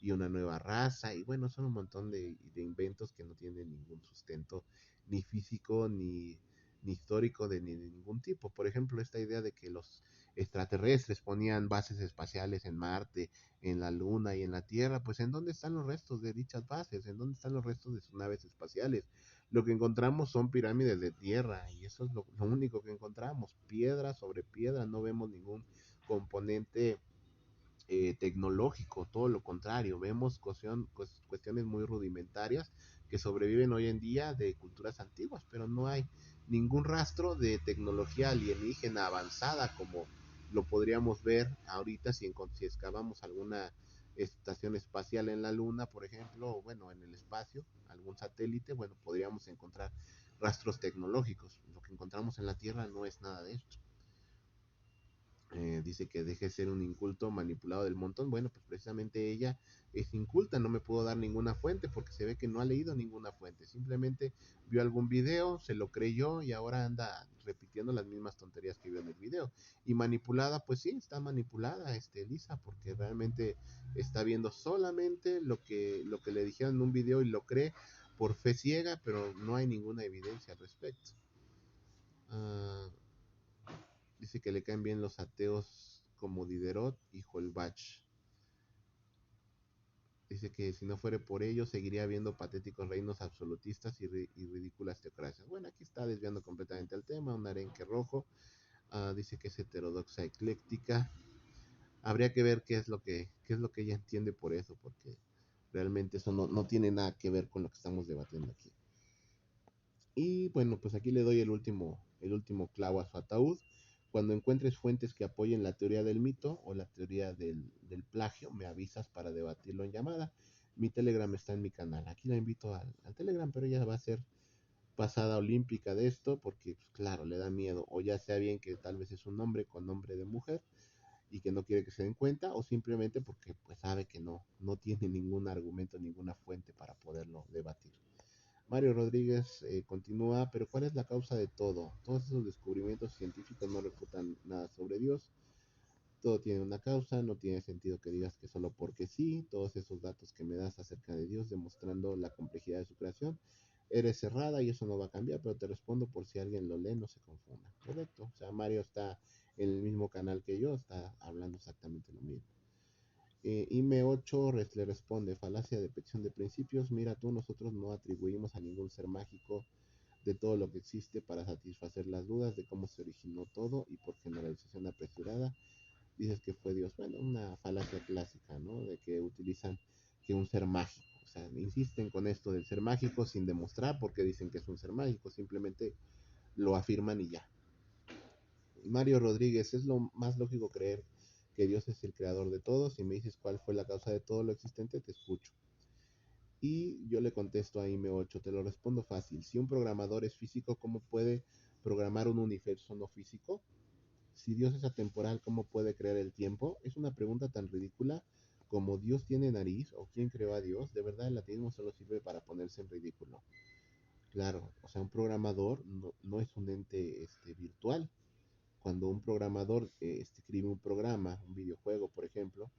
y una nueva raza. Y bueno, son un montón de inventos que no tienen ningún sustento ni físico ni histórico de ningún tipo. Por ejemplo, esta idea de que los extraterrestres ponían bases espaciales en Marte, en la Luna y en la Tierra, pues ¿en dónde están los restos de dichas bases? ¿En dónde están los restos de sus naves espaciales? Lo que encontramos son pirámides de tierra, y eso es lo único que encontramos, piedra sobre piedra, no vemos ningún componente tecnológico, todo lo contrario, vemos cuestiones muy rudimentarias que sobreviven hoy en día de culturas antiguas, pero no hay ningún rastro de tecnología alienígena avanzada como lo podríamos ver ahorita si excavamos alguna estación espacial en la Luna, por ejemplo, o bueno, en el espacio, algún satélite, bueno, podríamos encontrar rastros tecnológicos. Lo que encontramos en la Tierra no es nada de esto. Dice que deje de ser un inculto manipulado del montón. Bueno, pues precisamente ella es inculta, no me puedo dar ninguna fuente porque se ve que no ha leído ninguna fuente. Simplemente vio algún video, se lo creyó y ahora anda repitiendo las mismas tonterías que vio en el video. Y manipulada, pues sí, está manipulada, Lisa, porque realmente está viendo solamente lo que le dijeron en un video y lo cree por fe ciega, pero no hay ninguna evidencia al respecto. Uh, Dice que le caen bien los ateos como Diderot y Holbach. Dice que si no fuera por ello, seguiría habiendo patéticos reinos absolutistas y ridículas teocracias. Bueno, aquí está desviando completamente el tema. Un arenque rojo. Dice que es heterodoxa ecléctica. Habría que ver qué es lo que ella entiende por eso, porque realmente eso no tiene nada que ver con lo que estamos debatiendo aquí. Y bueno, pues aquí le doy el último clavo a su ataúd. Cuando encuentres fuentes que apoyen la teoría del mito o la teoría del plagio, me avisas para debatirlo en llamada. Mi Telegram está en mi canal. Aquí la invito al Telegram, pero ella va a ser pasada olímpica de esto porque, pues, claro, le da miedo. O ya sea bien que tal vez es un hombre con nombre de mujer y que no quiere que se den cuenta, o simplemente porque pues sabe que no tiene ningún argumento, ninguna fuente para poderlo debatir. Mario Rodríguez continúa, pero ¿cuál es la causa de todo? Todos esos descubrimientos científicos no refutan nada sobre Dios. Todo tiene una causa, no tiene sentido que digas que solo porque sí. Todos esos datos que me das acerca de Dios demostrando la complejidad de su creación. Eres cerrada y eso no va a cambiar, pero te respondo por si alguien lo lee, no se confunda. Correcto. O sea, Mario está en el mismo canal que yo, está hablando exactamente lo mismo. IME8 le responde, falacia de petición de principios. Mira tú, nosotros no atribuimos a ningún ser mágico de todo lo que existe para satisfacer las dudas de cómo se originó todo y por generalización apresurada. Dices que fue Dios. Bueno, una falacia clásica, ¿no? De que utilizan que un ser mágico. O sea, insisten con esto del ser mágico sin demostrar por qué dicen que es un ser mágico. Simplemente lo afirman y ya. Mario Rodríguez, es lo más lógico creer que Dios es el creador de todo. Si me dices cuál fue la causa de todo lo existente, te escucho. Y yo le contesto a IM8, te lo respondo fácil. Si un programador es físico, ¿cómo puede programar un universo no físico? si Dios es atemporal, ¿cómo puede crear el tiempo? Es una pregunta tan ridícula como Dios tiene nariz o quién creó a Dios. De verdad, el ateísmo solo sirve para ponerse en ridículo. Claro, o sea, un programador no es un ente virtual. Cuando un programador escribe un programa, un videojuego, por ejemplo,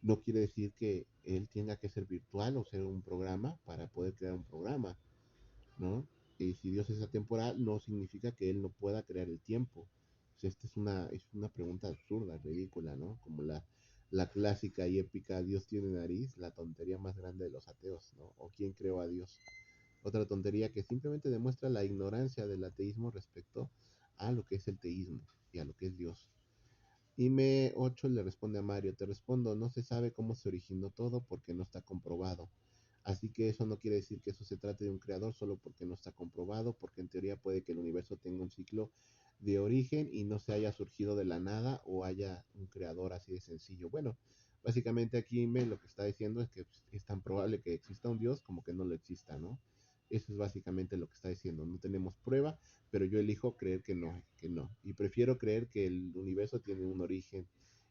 no quiere decir que él tenga que ser virtual o ser un programa para poder crear un programa, ¿no? Y si Dios es atemporal, no significa que Él no pueda crear el tiempo. O sea, esta es una pregunta absurda, ridícula, ¿no? Como la clásica y épica Dios tiene nariz, la tontería más grande de los ateos, ¿no? O quién creó a Dios. Otra tontería que simplemente demuestra la ignorancia del ateísmo respecto a lo que es el teísmo y a lo que es Dios. Ime 8 le responde a Mario, te respondo, no se sabe cómo se originó todo porque no está comprobado. Así que eso no quiere decir que eso se trate de un creador solo porque no está comprobado, porque en teoría puede que el universo tenga un ciclo de origen y no se haya surgido de la nada o haya un creador así de sencillo. Bueno, básicamente aquí Ime lo que está diciendo es que pues, es tan probable que exista un Dios como que no lo exista, ¿no? Eso es básicamente lo que está diciendo. No tenemos prueba, pero yo elijo creer que no, que no. Y prefiero creer que el universo tiene un origen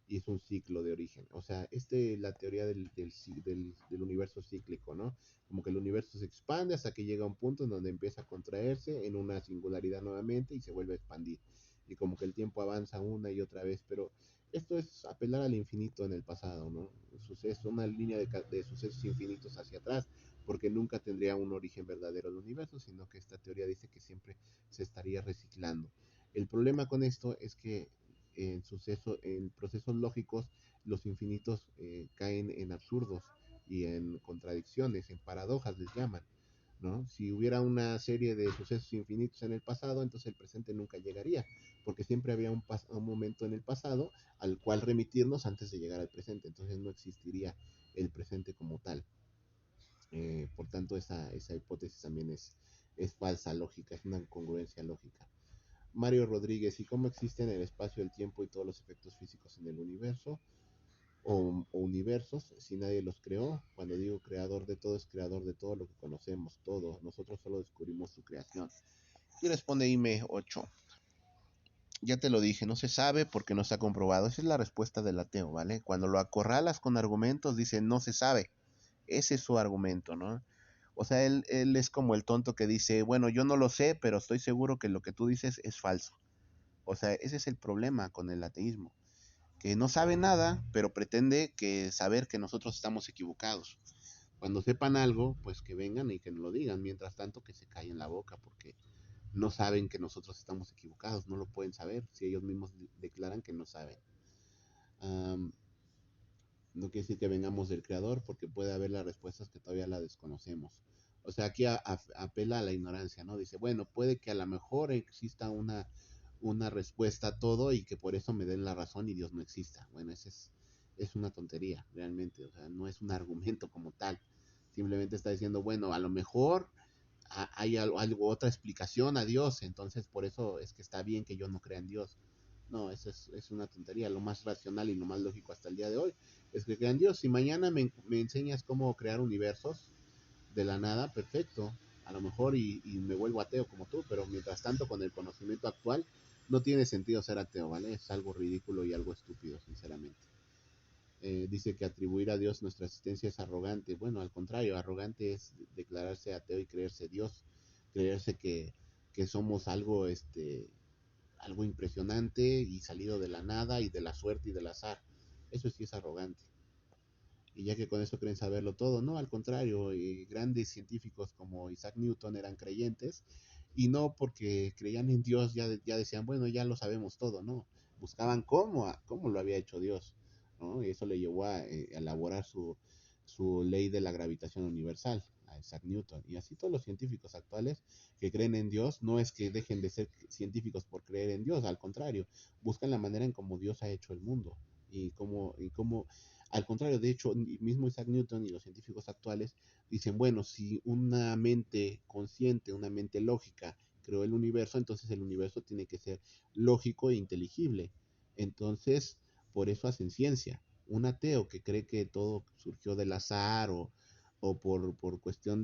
y es un ciclo de origen. O sea, la teoría del universo cíclico, ¿no? Como que el universo se expande hasta que llega a un punto en donde empieza a contraerse en una singularidad nuevamente y se vuelve a expandir. Y como que el tiempo avanza una y otra vez, pero esto es apelar al infinito en el pasado, ¿no? Suceso, una línea de sucesos infinitos hacia atrás, porque nunca tendría un origen verdadero el universo, sino que esta teoría dice que siempre se estaría reciclando. El problema con esto es que en procesos lógicos los infinitos caen en absurdos y en contradicciones, en paradojas les llaman, ¿no? Si hubiera una serie de sucesos infinitos en el pasado, entonces el presente nunca llegaría, porque siempre había un momento en el pasado al cual remitirnos antes de llegar al presente, entonces no existiría el presente como tal. Por tanto, esa hipótesis también es falsa lógica, es una incongruencia lógica. Mario Rodríguez, ¿y cómo existen el espacio, el tiempo y todos los efectos físicos en el universo o universos si nadie los creó? Cuando digo creador de todo, es creador de todo lo que conocemos, todo. Nosotros solo descubrimos su creación. Y responde IME 8. Ya te lo dije, no se sabe porque no está comprobado. Esa es la respuesta del ateo, ¿vale? Cuando lo acorralas con argumentos, dice no se sabe. Ese es su argumento, ¿no? O sea, él es como el tonto que dice, bueno, yo no lo sé, pero estoy seguro que lo que tú dices es falso. O sea, ese es el problema con el ateísmo, que no sabe nada, pero pretende que saber que nosotros estamos equivocados. Cuando sepan algo, pues que vengan y que nos lo digan. Mientras tanto, que se callen la boca, porque no saben que nosotros estamos equivocados, no lo pueden saber si ellos mismos declaran que no saben. Um, no quiere decir que vengamos del creador, porque puede haber las respuestas que todavía la desconocemos. O sea, aquí apela a la ignorancia, ¿no? Dice, bueno, puede que a lo mejor exista una respuesta a todo y que por eso me den la razón y Dios no exista. Bueno, es una tontería, realmente. O sea, no es un argumento como tal. Simplemente está diciendo, bueno, a lo mejor hay otra explicación a Dios, entonces por eso es que está bien que yo no crea en Dios. No, eso es una tontería. Lo más racional y lo más lógico hasta el día de hoy es que crean Dios. Si mañana me enseñas cómo crear universos de la nada, perfecto. A lo mejor y me vuelvo ateo como tú, pero mientras tanto, con el conocimiento actual, no tiene sentido ser ateo, ¿vale? Es algo ridículo y algo estúpido, sinceramente. Dice que atribuir a Dios nuestra existencia es arrogante. Bueno, al contrario, arrogante es declararse ateo y creerse Dios, creerse que somos algo impresionante y salido de la nada y de la suerte y del azar. Eso sí es arrogante. Y ya que con eso creen saberlo todo, no, al contrario, grandes científicos como Isaac Newton eran creyentes y no porque creían en Dios ya decían, bueno, ya lo sabemos todo, no, buscaban cómo lo había hecho Dios, ¿no? Y eso le llevó a elaborar su ley de la gravitación universal, a Isaac Newton. Y así todos los científicos actuales que creen en Dios, no es que dejen de ser científicos por creer en Dios, al contrario, buscan la manera en cómo Dios ha hecho el mundo y cómo al contrario, de hecho, mismo Isaac Newton y los científicos actuales dicen, bueno, si una mente consciente, una mente lógica creó el universo, entonces el universo tiene que ser lógico e inteligible. Entonces, por eso hacen ciencia. Un ateo que cree que todo surgió del azar o por cuestión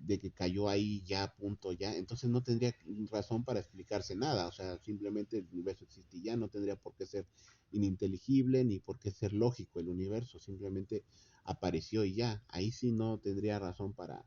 de que cayó ahí ya, punto, ya, entonces no tendría razón para explicarse nada, o sea, simplemente el universo existe y ya, no tendría por qué ser ininteligible ni por qué ser lógico el universo, simplemente apareció y ya, ahí sí no tendría razón para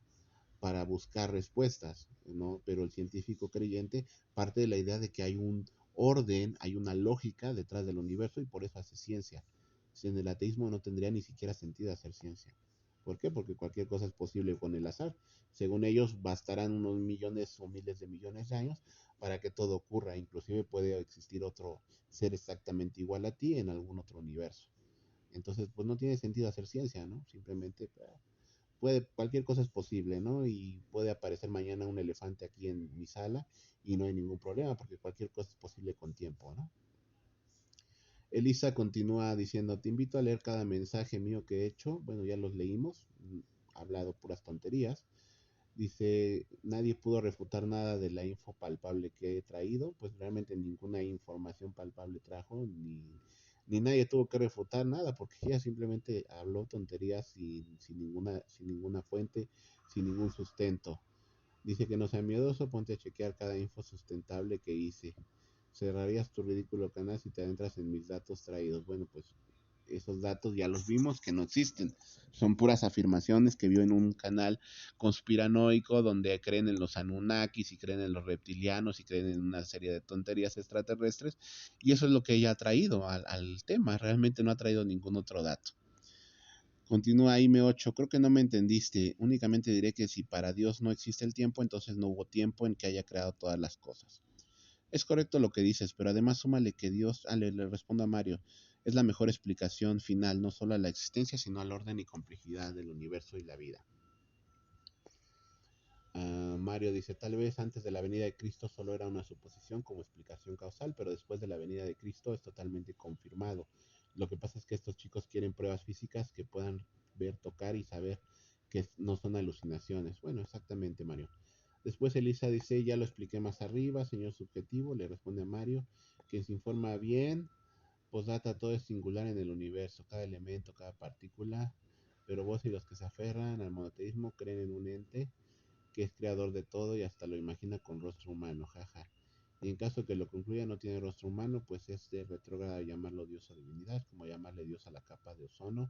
buscar respuestas, ¿no? Pero el científico creyente parte de la idea de que hay un orden, hay una lógica detrás del universo y por eso hace ciencia. Sin el ateísmo no tendría ni siquiera sentido hacer ciencia. ¿Por qué? Porque cualquier cosa es posible con el azar. Según ellos, bastarán unos millones o miles de millones de años para que todo ocurra. Inclusive puede existir otro ser exactamente igual a ti en algún otro universo. Entonces, pues no tiene sentido hacer ciencia, ¿no? Simplemente cualquier cosa es posible, ¿no? Y puede aparecer mañana un elefante aquí en mi sala y no hay ningún problema porque cualquier cosa es posible con tiempo, ¿no? Elisa continúa diciendo, te invito a leer cada mensaje mío que he hecho. Bueno, ya los leímos, hablado puras tonterías. Dice, nadie pudo refutar nada de la info palpable que he traído, pues realmente ninguna información palpable trajo, ni nadie tuvo que refutar nada, porque ella simplemente habló tonterías sin ninguna fuente, sin ningún sustento. Dice que no sea miedoso, ponte a chequear cada info sustentable que hice. Cerrarías tu ridículo canal si te adentras en mis datos traídos. Bueno, pues esos datos ya los vimos que no existen. Son puras afirmaciones que vio en un canal conspiranoico donde creen en los Anunnakis y creen en los reptilianos y creen en una serie de tonterías extraterrestres. Y eso es lo que ella ha traído al tema. Realmente no ha traído ningún otro dato. Continúa IM8, creo que no me entendiste. Únicamente diré que si para Dios no existe el tiempo, entonces no hubo tiempo en que haya creado todas las cosas. Es correcto lo que dices, pero además súmale que Dios, le respondo a Mario, es la mejor explicación final, no solo a la existencia, sino al orden y complejidad del universo y la vida. Mario dice, tal vez antes de la venida de Cristo solo era una suposición como explicación causal, pero después de la venida de Cristo es totalmente confirmado. Lo que pasa es que estos chicos quieren pruebas físicas que puedan ver, tocar y saber que no son alucinaciones. Bueno, exactamente, Mario. Después Elisa dice, ya lo expliqué más arriba, señor subjetivo, le responde a Mario, quien se informa bien, postdata, todo es singular en el universo, cada elemento, cada partícula, pero vos y los que se aferran al monoteísmo creen en un ente que es creador de todo y hasta lo imagina con rostro humano, jaja. Y en caso que lo concluya no tiene rostro humano, pues es de retrógrado llamarlo Dios o divinidad, como llamarle Dios a la capa de ozono.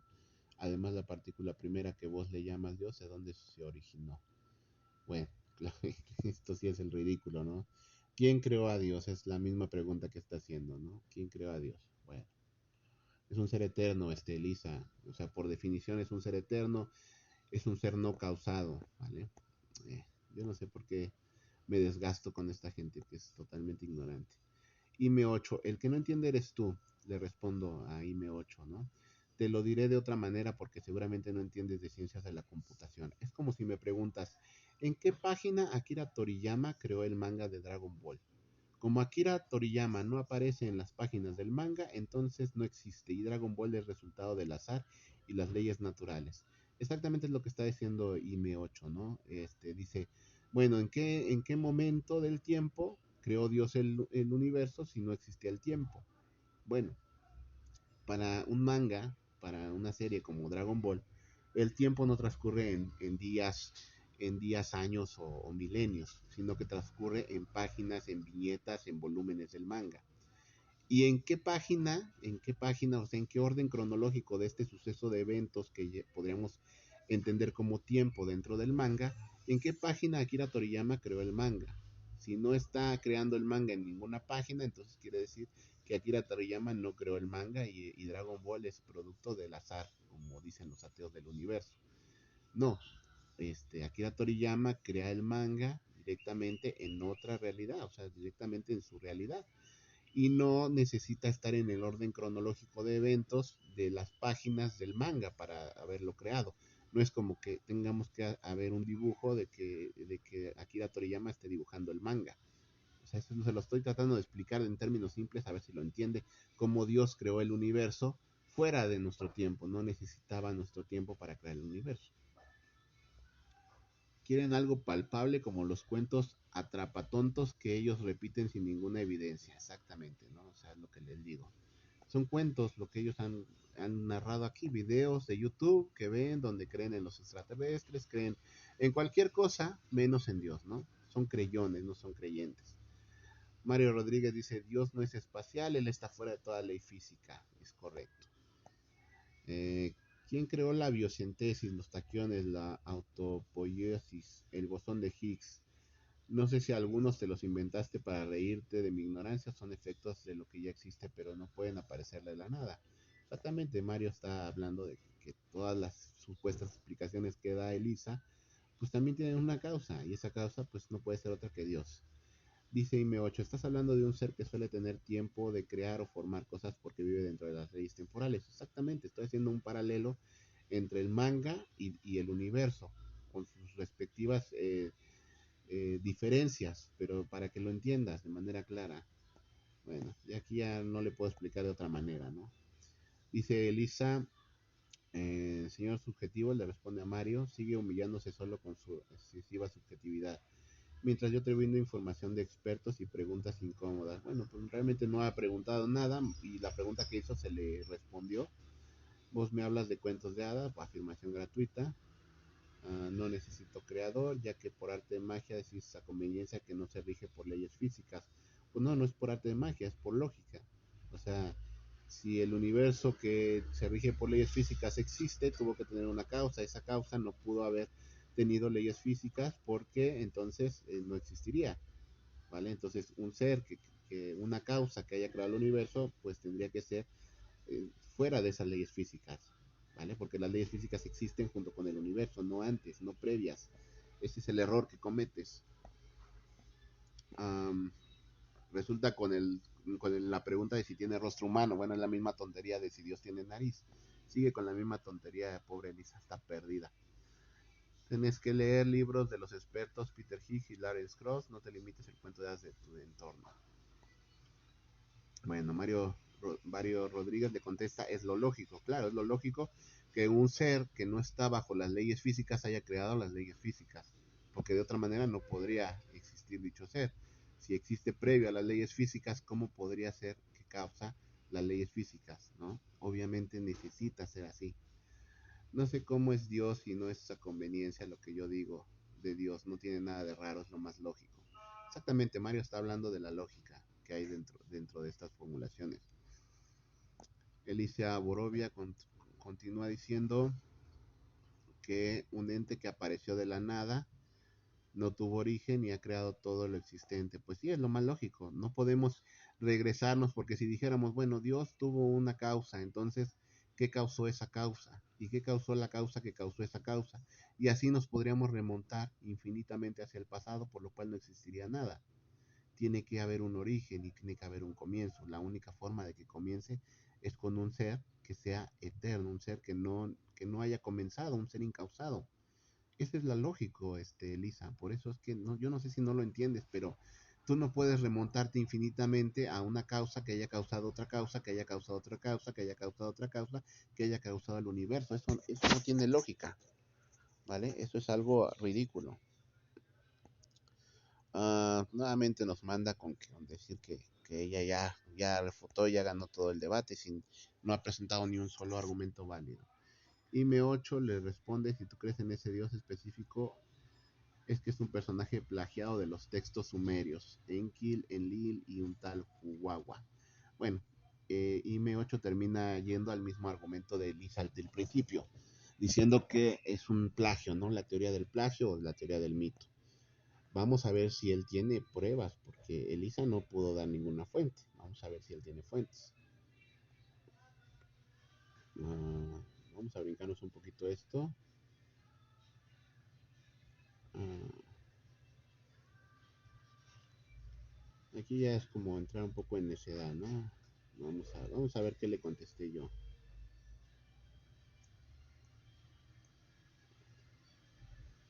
Además, la partícula primera que vos le llamas Dios, ¿de dónde se originó? Bueno, claro, esto sí es el ridículo, ¿no? ¿Quién creó a Dios? Es la misma pregunta que está haciendo, ¿no? ¿Quién creó a Dios? Bueno, es un ser eterno, Elisa. O sea, por definición es un ser eterno, es un ser no causado, ¿vale? Eh, yo no sé por qué me desgasto con esta gente que es totalmente ignorante. IM8, el que no entiende eres tú, le respondo a IM8, ¿no? Te lo diré de otra manera porque seguramente no entiendes de ciencias de la computación. Es como si me preguntas, ¿en qué página Akira Toriyama creó el manga de Dragon Ball? Como Akira Toriyama no aparece en las páginas del manga, entonces no existe y Dragon Ball es resultado del azar y las leyes naturales. Exactamente es lo que está diciendo IM8, ¿no? Dice, bueno, ¿en qué momento del tiempo creó Dios el universo si no existía el tiempo? Bueno, para un manga, para una serie como Dragon Ball, el tiempo no transcurre en días, años o milenios, sino que transcurre en páginas, en viñetas, en volúmenes del manga. ¿Y en qué página, o sea, en qué orden cronológico de este suceso de eventos que podríamos entender como tiempo dentro del manga, en qué página Akira Toriyama creó el manga? Si no está creando el manga en ninguna página, entonces quiere decir que Akira Toriyama no creó el manga y Dragon Ball es producto del azar, como dicen los ateos del universo. No, Akira Toriyama crea el manga directamente en otra realidad, o sea, directamente en su realidad y no necesita estar en el orden cronológico de eventos de las páginas del manga para haberlo creado. No es como que tengamos que haber un dibujo de que Akira Toriyama esté dibujando el manga. O sea, eso se lo estoy tratando de explicar en términos simples, a ver si lo entiende, cómo Dios creó el universo fuera de nuestro tiempo, no necesitaba nuestro tiempo para crear el universo. Quieren algo palpable como los cuentos atrapatontos que ellos repiten sin ninguna evidencia, exactamente, ¿no? O sea, es lo que les digo. Son cuentos lo que ellos han han narrado aquí, videos de YouTube que ven donde creen en los extraterrestres, creen en cualquier cosa menos en Dios, ¿no? Son creyones, no son creyentes. Mario Rodríguez dice, Dios no es espacial, Él está fuera de toda ley física. Es correcto. Eh, ¿Quién creó la biosíntesis, los taquiones, la autopoiesis, el bosón de Higgs? No sé si algunos te los inventaste para reírte de mi ignorancia, son efectos de lo que ya existe, pero no pueden aparecer de la nada. Exactamente, Mario está hablando de que todas las supuestas explicaciones que da Elisa, pues también tienen una causa, y esa causa pues no puede ser otra que Dios. Dice IM8, estás hablando de un ser que suele tener tiempo de crear o formar cosas porque vive dentro de las leyes temporales. Exactamente, estoy haciendo un paralelo entre el manga y el universo, con sus respectivas diferencias, pero para que lo entiendas de manera clara. Bueno, y aquí ya no le puedo explicar de otra manera, ¿no? Dice Elisa, señor subjetivo, le responde a Mario, sigue humillándose solo con su excesiva subjetividad. Mientras yo te brindo información de expertos y preguntas incómodas. Bueno, pues realmente no ha preguntado nada y la pregunta que hizo se le respondió. Vos me hablas de cuentos de hadas, afirmación gratuita. No necesito creador, ya que por arte de magia decís a conveniencia que no se rige por leyes físicas. Pues no, no es por arte de magia, es por lógica. O sea, si el universo que se rige por leyes físicas existe, tuvo que tener una causa. Esa causa no pudo haber tenido leyes físicas porque entonces no existiría. ¿Vale? Entonces, un ser una causa que haya creado el universo, pues tendría que ser fuera de esas leyes físicas, ¿vale? Porque las leyes físicas existen junto con el universo, no antes, no previas. Ese es el error que cometes. Um, Resulta la pregunta de si tiene rostro humano. Bueno, es la misma tontería de si Dios tiene nariz. Sigue con la misma tontería de pobre Elisa, está perdida. Tienes que leer libros de los expertos Peter Higgs y Larry Cross. No te limites el cuento de hadas de tu entorno. Bueno, Mario Rodríguez le contesta, es lo lógico, claro, es lo lógico que un ser que no está bajo las leyes físicas haya creado las leyes físicas, porque de otra manera no podría existir dicho ser. Si existe previo a las leyes físicas, ¿cómo podría ser que causa las leyes físicas? ¿No? Obviamente necesita ser así. No sé cómo es Dios y no es a conveniencia lo que yo digo de Dios, no tiene nada de raro, es lo más lógico. Exactamente, Mario está hablando de la lógica que hay dentro de estas formulaciones. Alicia Borovia continúa diciendo que un ente que apareció de la nada no tuvo origen y ha creado todo lo existente. Pues sí, es lo más lógico. No podemos regresarnos porque si dijéramos, bueno, Dios tuvo una causa, entonces, ¿qué causó esa causa? ¿Y qué causó la causa que causó esa causa? Y así nos podríamos remontar infinitamente hacia el pasado, por lo cual no existiría nada. Tiene que haber un origen y tiene que haber un comienzo. La única forma de que comience es con un ser que sea eterno, un ser que no haya comenzado, un ser incausado. Esa es la lógica, Elisa. Por eso es que no, yo no sé si no lo entiendes, pero tú no puedes remontarte infinitamente a una causa que haya causado otra causa, que haya causado otra causa, que haya causado otra causa, que haya causado el universo. Eso no tiene lógica, ¿vale? Eso es algo ridículo. Nuevamente nos manda con decir que ella ya refutó, ya ganó todo el debate, no ha presentado ni un solo argumento válido. IM8 le responde, si tú crees en ese dios específico, es que es un personaje plagiado de los textos sumerios, Enlil, Enlil y un tal Huwawa. Bueno, IM8 termina yendo al mismo argumento de Elisa del principio, diciendo que es un plagio, ¿no? La teoría del plagio o la teoría del mito. Vamos a ver si él tiene pruebas, porque Elisa no pudo dar ninguna fuente. Vamos a ver si él tiene fuentes. Vamos a brincarnos un poquito esto. Aquí ya es como entrar un poco en necedad, ¿no? Vamos a ver qué le contesté yo.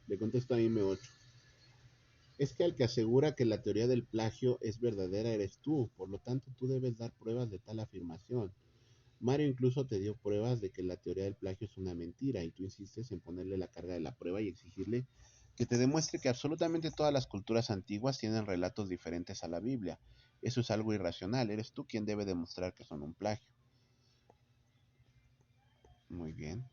Le contesto a M8. Es que al que asegura que la teoría del plagio es verdadera eres tú, por lo tanto tú debes dar pruebas de tal afirmación. Mario incluso te dio pruebas de que la teoría del plagio es una mentira y tú insistes en ponerle la carga de la prueba y exigirle que te demuestre que absolutamente todas las culturas antiguas tienen relatos diferentes a la Biblia. Eso es algo irracional, eres tú quien debe demostrar que son un plagio. Muy bien.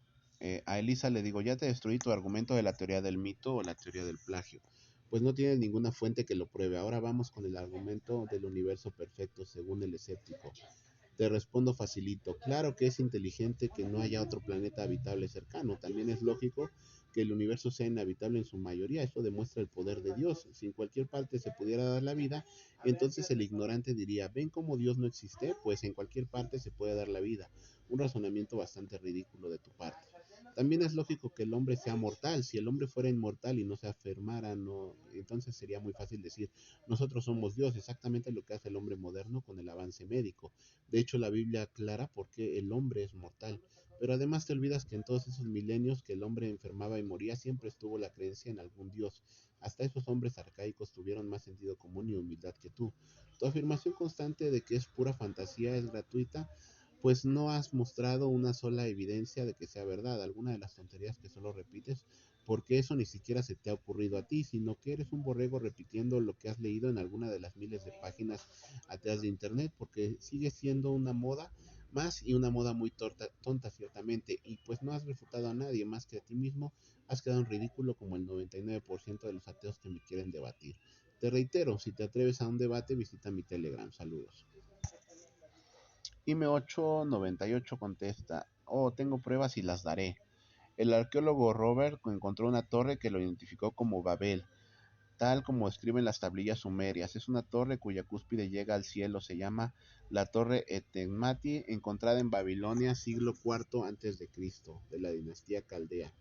A Elisa le digo, ya te destruí tu argumento de la teoría del mito o la teoría del plagio. Pues no tienes ninguna fuente que lo pruebe. Ahora vamos con el argumento del universo perfecto según el escéptico. Te respondo facilito. Claro que es inteligente que no haya otro planeta habitable cercano. También es lógico que el universo sea inhabitable en su mayoría. Eso demuestra el poder de Dios. Si en cualquier parte se pudiera dar la vida, entonces el ignorante diría, ¿ven cómo Dios no existe? Pues en cualquier parte se puede dar la vida. Un razonamiento bastante ridículo de tu parte. También es lógico que el hombre sea mortal. Si el hombre fuera inmortal y no se afirmara, no, entonces sería muy fácil decir, nosotros somos Dios, exactamente lo que hace el hombre moderno con el avance médico. De hecho, la Biblia aclara por qué el hombre es mortal. Pero además te olvidas que en todos esos milenios que el hombre enfermaba y moría, siempre estuvo la creencia en algún Dios. Hasta esos hombres arcaicos tuvieron más sentido común y humildad que tú. Tu afirmación constante de que es pura fantasía es gratuita, pues no has mostrado una sola evidencia de que sea verdad. Alguna de las tonterías que solo repites, porque eso ni siquiera se te ha ocurrido a ti, sino que eres un borrego repitiendo lo que has leído en alguna de las miles de páginas atrás de internet, porque sigue siendo una moda más y una moda muy tonta ciertamente, y pues no has refutado a nadie más que a ti mismo. Has quedado en ridículo como el 99% de los ateos que me quieren debatir. Te reitero, si te atreves a un debate, visita mi Telegram. Saludos. IM898 contesta, oh, tengo pruebas y las daré. El arqueólogo Robert encontró una torre que lo identificó como Babel, tal como escriben las tablillas sumerias. Es una torre cuya cúspide llega al cielo. Se llama la Torre Etemati, encontrada en Babilonia, siglo IV antes de Cristo, de la dinastía Caldea.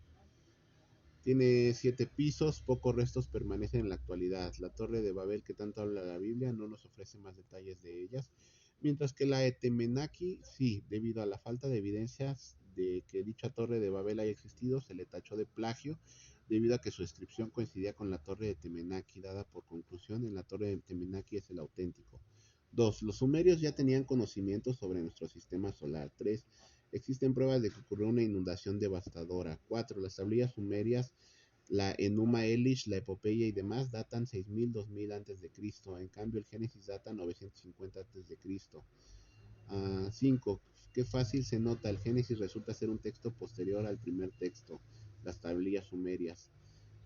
Tiene 7 pisos, pocos restos permanecen en la actualidad. La Torre de Babel, que tanto habla la Biblia, no nos ofrece más detalles de ellas, mientras que la Etemenaki, sí, debido a la falta de evidencias de que dicha Torre de Babel haya existido, se le tachó de plagio debido a que su descripción coincidía con la Torre de Temenaki, dada por conclusión en la Torre de Temenaki es el auténtico. 2. Los sumerios ya tenían conocimiento sobre nuestro sistema solar. 3. Existen pruebas de que ocurrió una inundación devastadora. 4. Las tablillas sumerias, la Enuma Elish, la Epopeya y demás datan 6000, 2000 antes de Cristo. En cambio, el Génesis data 950 antes de Cristo. 5. Qué fácil se nota, el Génesis resulta ser un texto posterior al primer texto, las tablillas sumerias,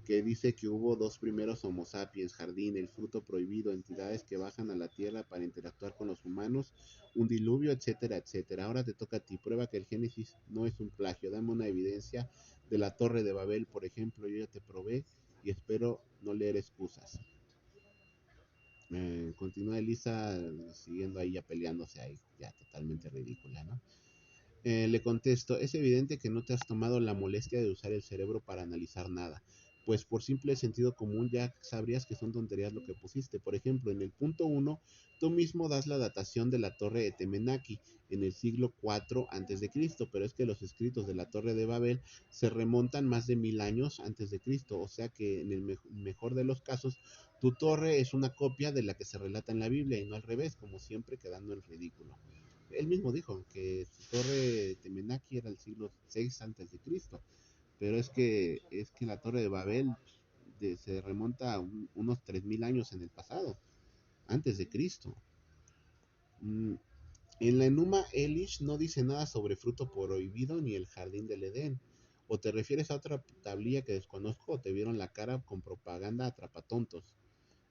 que dice que hubo dos primeros Homo sapiens, jardín, el fruto prohibido, entidades que bajan a la tierra para interactuar con los humanos, un diluvio, etcétera, etcétera. Ahora te toca a ti, prueba que el Génesis no es un plagio, dame una evidencia de la Torre de Babel, por ejemplo. Yo ya te probé y espero no leer excusas. Continúa Elisa siguiendo ahí ya peleándose ahí, ya totalmente ridícula, ¿no? Le contesto, es evidente que no te has tomado la molestia de usar el cerebro para analizar nada, pues por simple sentido común ya sabrías que son tonterías lo que pusiste. Por ejemplo, en el punto 1, tú mismo das la datación de la torre de Temenaki en el siglo IV antes de Cristo, pero es que los escritos de la torre de Babel se remontan más de 1000 años antes de Cristo, o sea que en el mejor de los casos, tu torre es una copia de la que se relata en la Biblia y no al revés, como siempre quedando en ridículo. Él mismo dijo que su torre Temenaki era el siglo VI antes de Cristo, pero es que la torre de Babel se remonta a unos 3000 años en el pasado, antes de Cristo. Mm, En la Enuma Elish no dice nada sobre fruto prohibido ni el jardín del Edén. ¿O te refieres a otra tablilla que desconozco o te vieron la cara con propaganda atrapatontos?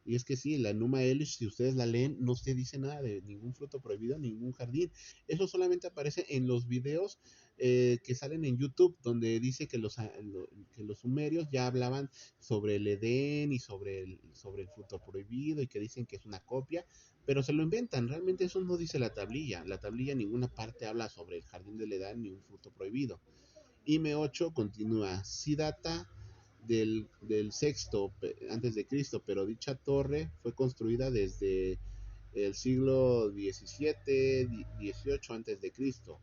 Y es que sí, la Numa Elish, si ustedes la leen, no se dice nada de ningún fruto prohibido, ningún jardín. Eso solamente aparece en los videos que salen en YouTube, donde dice que los sumerios ya hablaban sobre el Edén y sobre el fruto prohibido y que dicen que es una copia, pero se lo inventan. Realmente eso no dice la tablilla. La tablilla en ninguna parte habla sobre el jardín del Edén ni un fruto prohibido. IM8 continúa, sí data del sexto antes de Cristo, pero dicha torre fue construida desde el siglo XVII, XVIII antes de Cristo,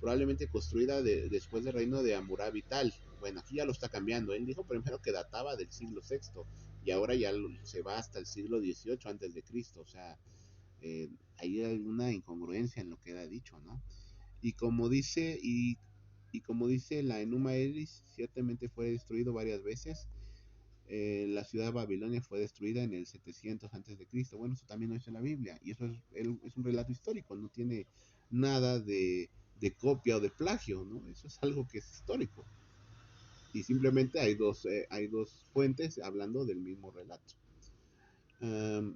probablemente construida después del reino de Amurabital. Bueno, aquí ya lo está cambiando. Él dijo primero que databa del siglo sexto y ahora ya se va hasta el siglo XVIII antes de Cristo. O sea, hay alguna incongruencia en lo que ha dicho, ¿no? Y como dice, y como dice la Enuma Elish, ciertamente fue destruido varias veces. La ciudad de Babilonia fue destruida en el 700 antes de Cristo. Bueno, eso también lo dice la Biblia y eso es un relato histórico, no tiene nada de copia o de plagio, ¿no? Eso es algo que es histórico. Y simplemente hay dos fuentes hablando del mismo relato. Um,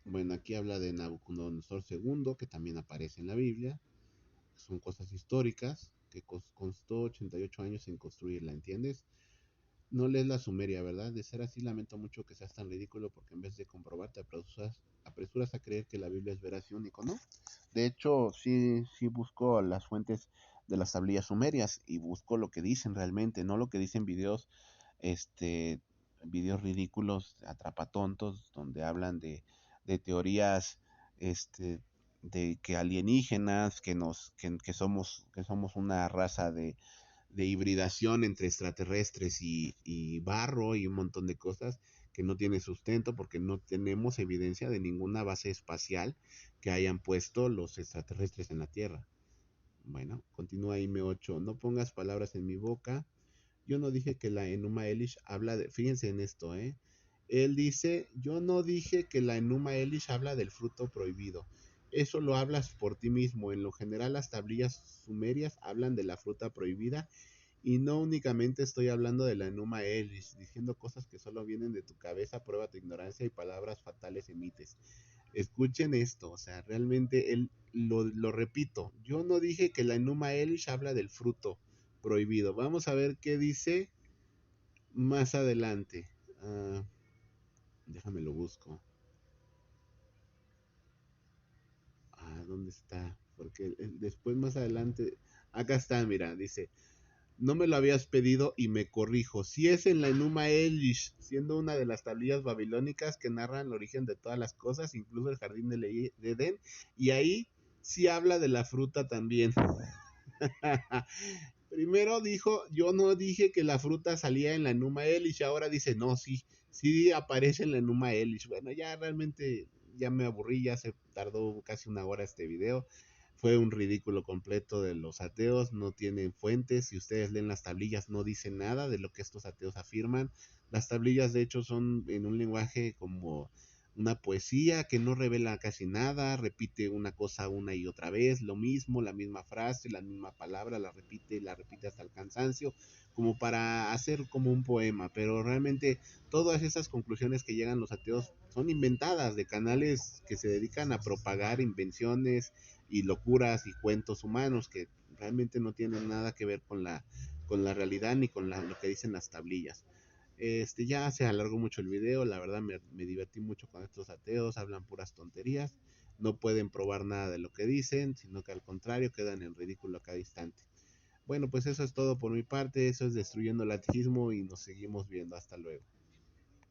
bueno, aquí habla de Nabucodonosor II, que también aparece en la Biblia. Son cosas históricas, que costó 88 años en construirla, ¿entiendes? No lees la Sumeria, ¿verdad? De ser así, lamento mucho que seas tan ridículo porque en vez de comprobar te apresuras a creer que la Biblia es veraz y único, ¿no? De hecho, sí busco las fuentes de las tablillas sumerias y busco lo que dicen realmente, no lo que dicen este, videos ridículos, atrapatontos, donde hablan de teorías, este, de que alienígenas, que somos una raza de hibridación entre extraterrestres y barro y un montón de cosas que no tiene sustento porque no tenemos evidencia de ninguna base espacial que hayan puesto los extraterrestres en la Tierra. Bueno, continúa M8. No pongas palabras en mi boca. Yo no dije que la Enuma Elish habla de... Fíjense en esto, ¿eh? Él dice, yo no dije que la Enuma Elish habla del fruto prohibido. Eso lo hablas por ti mismo. En lo general, las tablillas sumerias hablan de la fruta prohibida y no únicamente estoy hablando de la Enuma Elish, diciendo cosas que solo vienen de tu cabeza, prueba tu ignorancia y palabras fatales emites. Escuchen esto, o sea, realmente él lo repito. Yo no dije que la Enuma Elish habla del fruto prohibido. Vamos a ver qué dice más adelante. Déjame lo busco. ¿Dónde está? Porque después más adelante, acá está, mira, dice, no me lo habías pedido y me corrijo. Si es en la Enuma Elish, siendo una de las tablillas babilónicas que narran el origen de todas las cosas, incluso el jardín de Edén, y ahí sí habla de la fruta también. Primero dijo, yo no dije que la fruta salía en la Enuma Elish, ahora dice, no, sí aparece en la Enuma Elish. Bueno, ya realmente ya me aburrí, ya se tardó casi una hora este video. Fue un ridículo completo de los ateos, no tienen fuentes. Si ustedes leen las tablillas, no dicen nada de lo que estos ateos afirman. Las tablillas, de hecho, son en un lenguaje como una poesía que no revela casi nada, repite una cosa una y otra vez, lo mismo, la misma frase, la misma palabra, la repite hasta el cansancio, como para hacer como un poema, pero realmente todas esas conclusiones que llegan los ateos son inventadas de canales que se dedican a propagar invenciones y locuras y cuentos humanos que realmente no tienen nada que ver con la realidad ni con lo que dicen las tablillas. Ya se alargó mucho el video, la verdad me divertí mucho con estos ateos, hablan puras tonterías, no pueden probar nada de lo que dicen, sino que al contrario quedan en ridículo a cada instante. Bueno, pues eso es todo por mi parte, eso es Destruyendo el Ateísmo y nos seguimos viendo, hasta luego.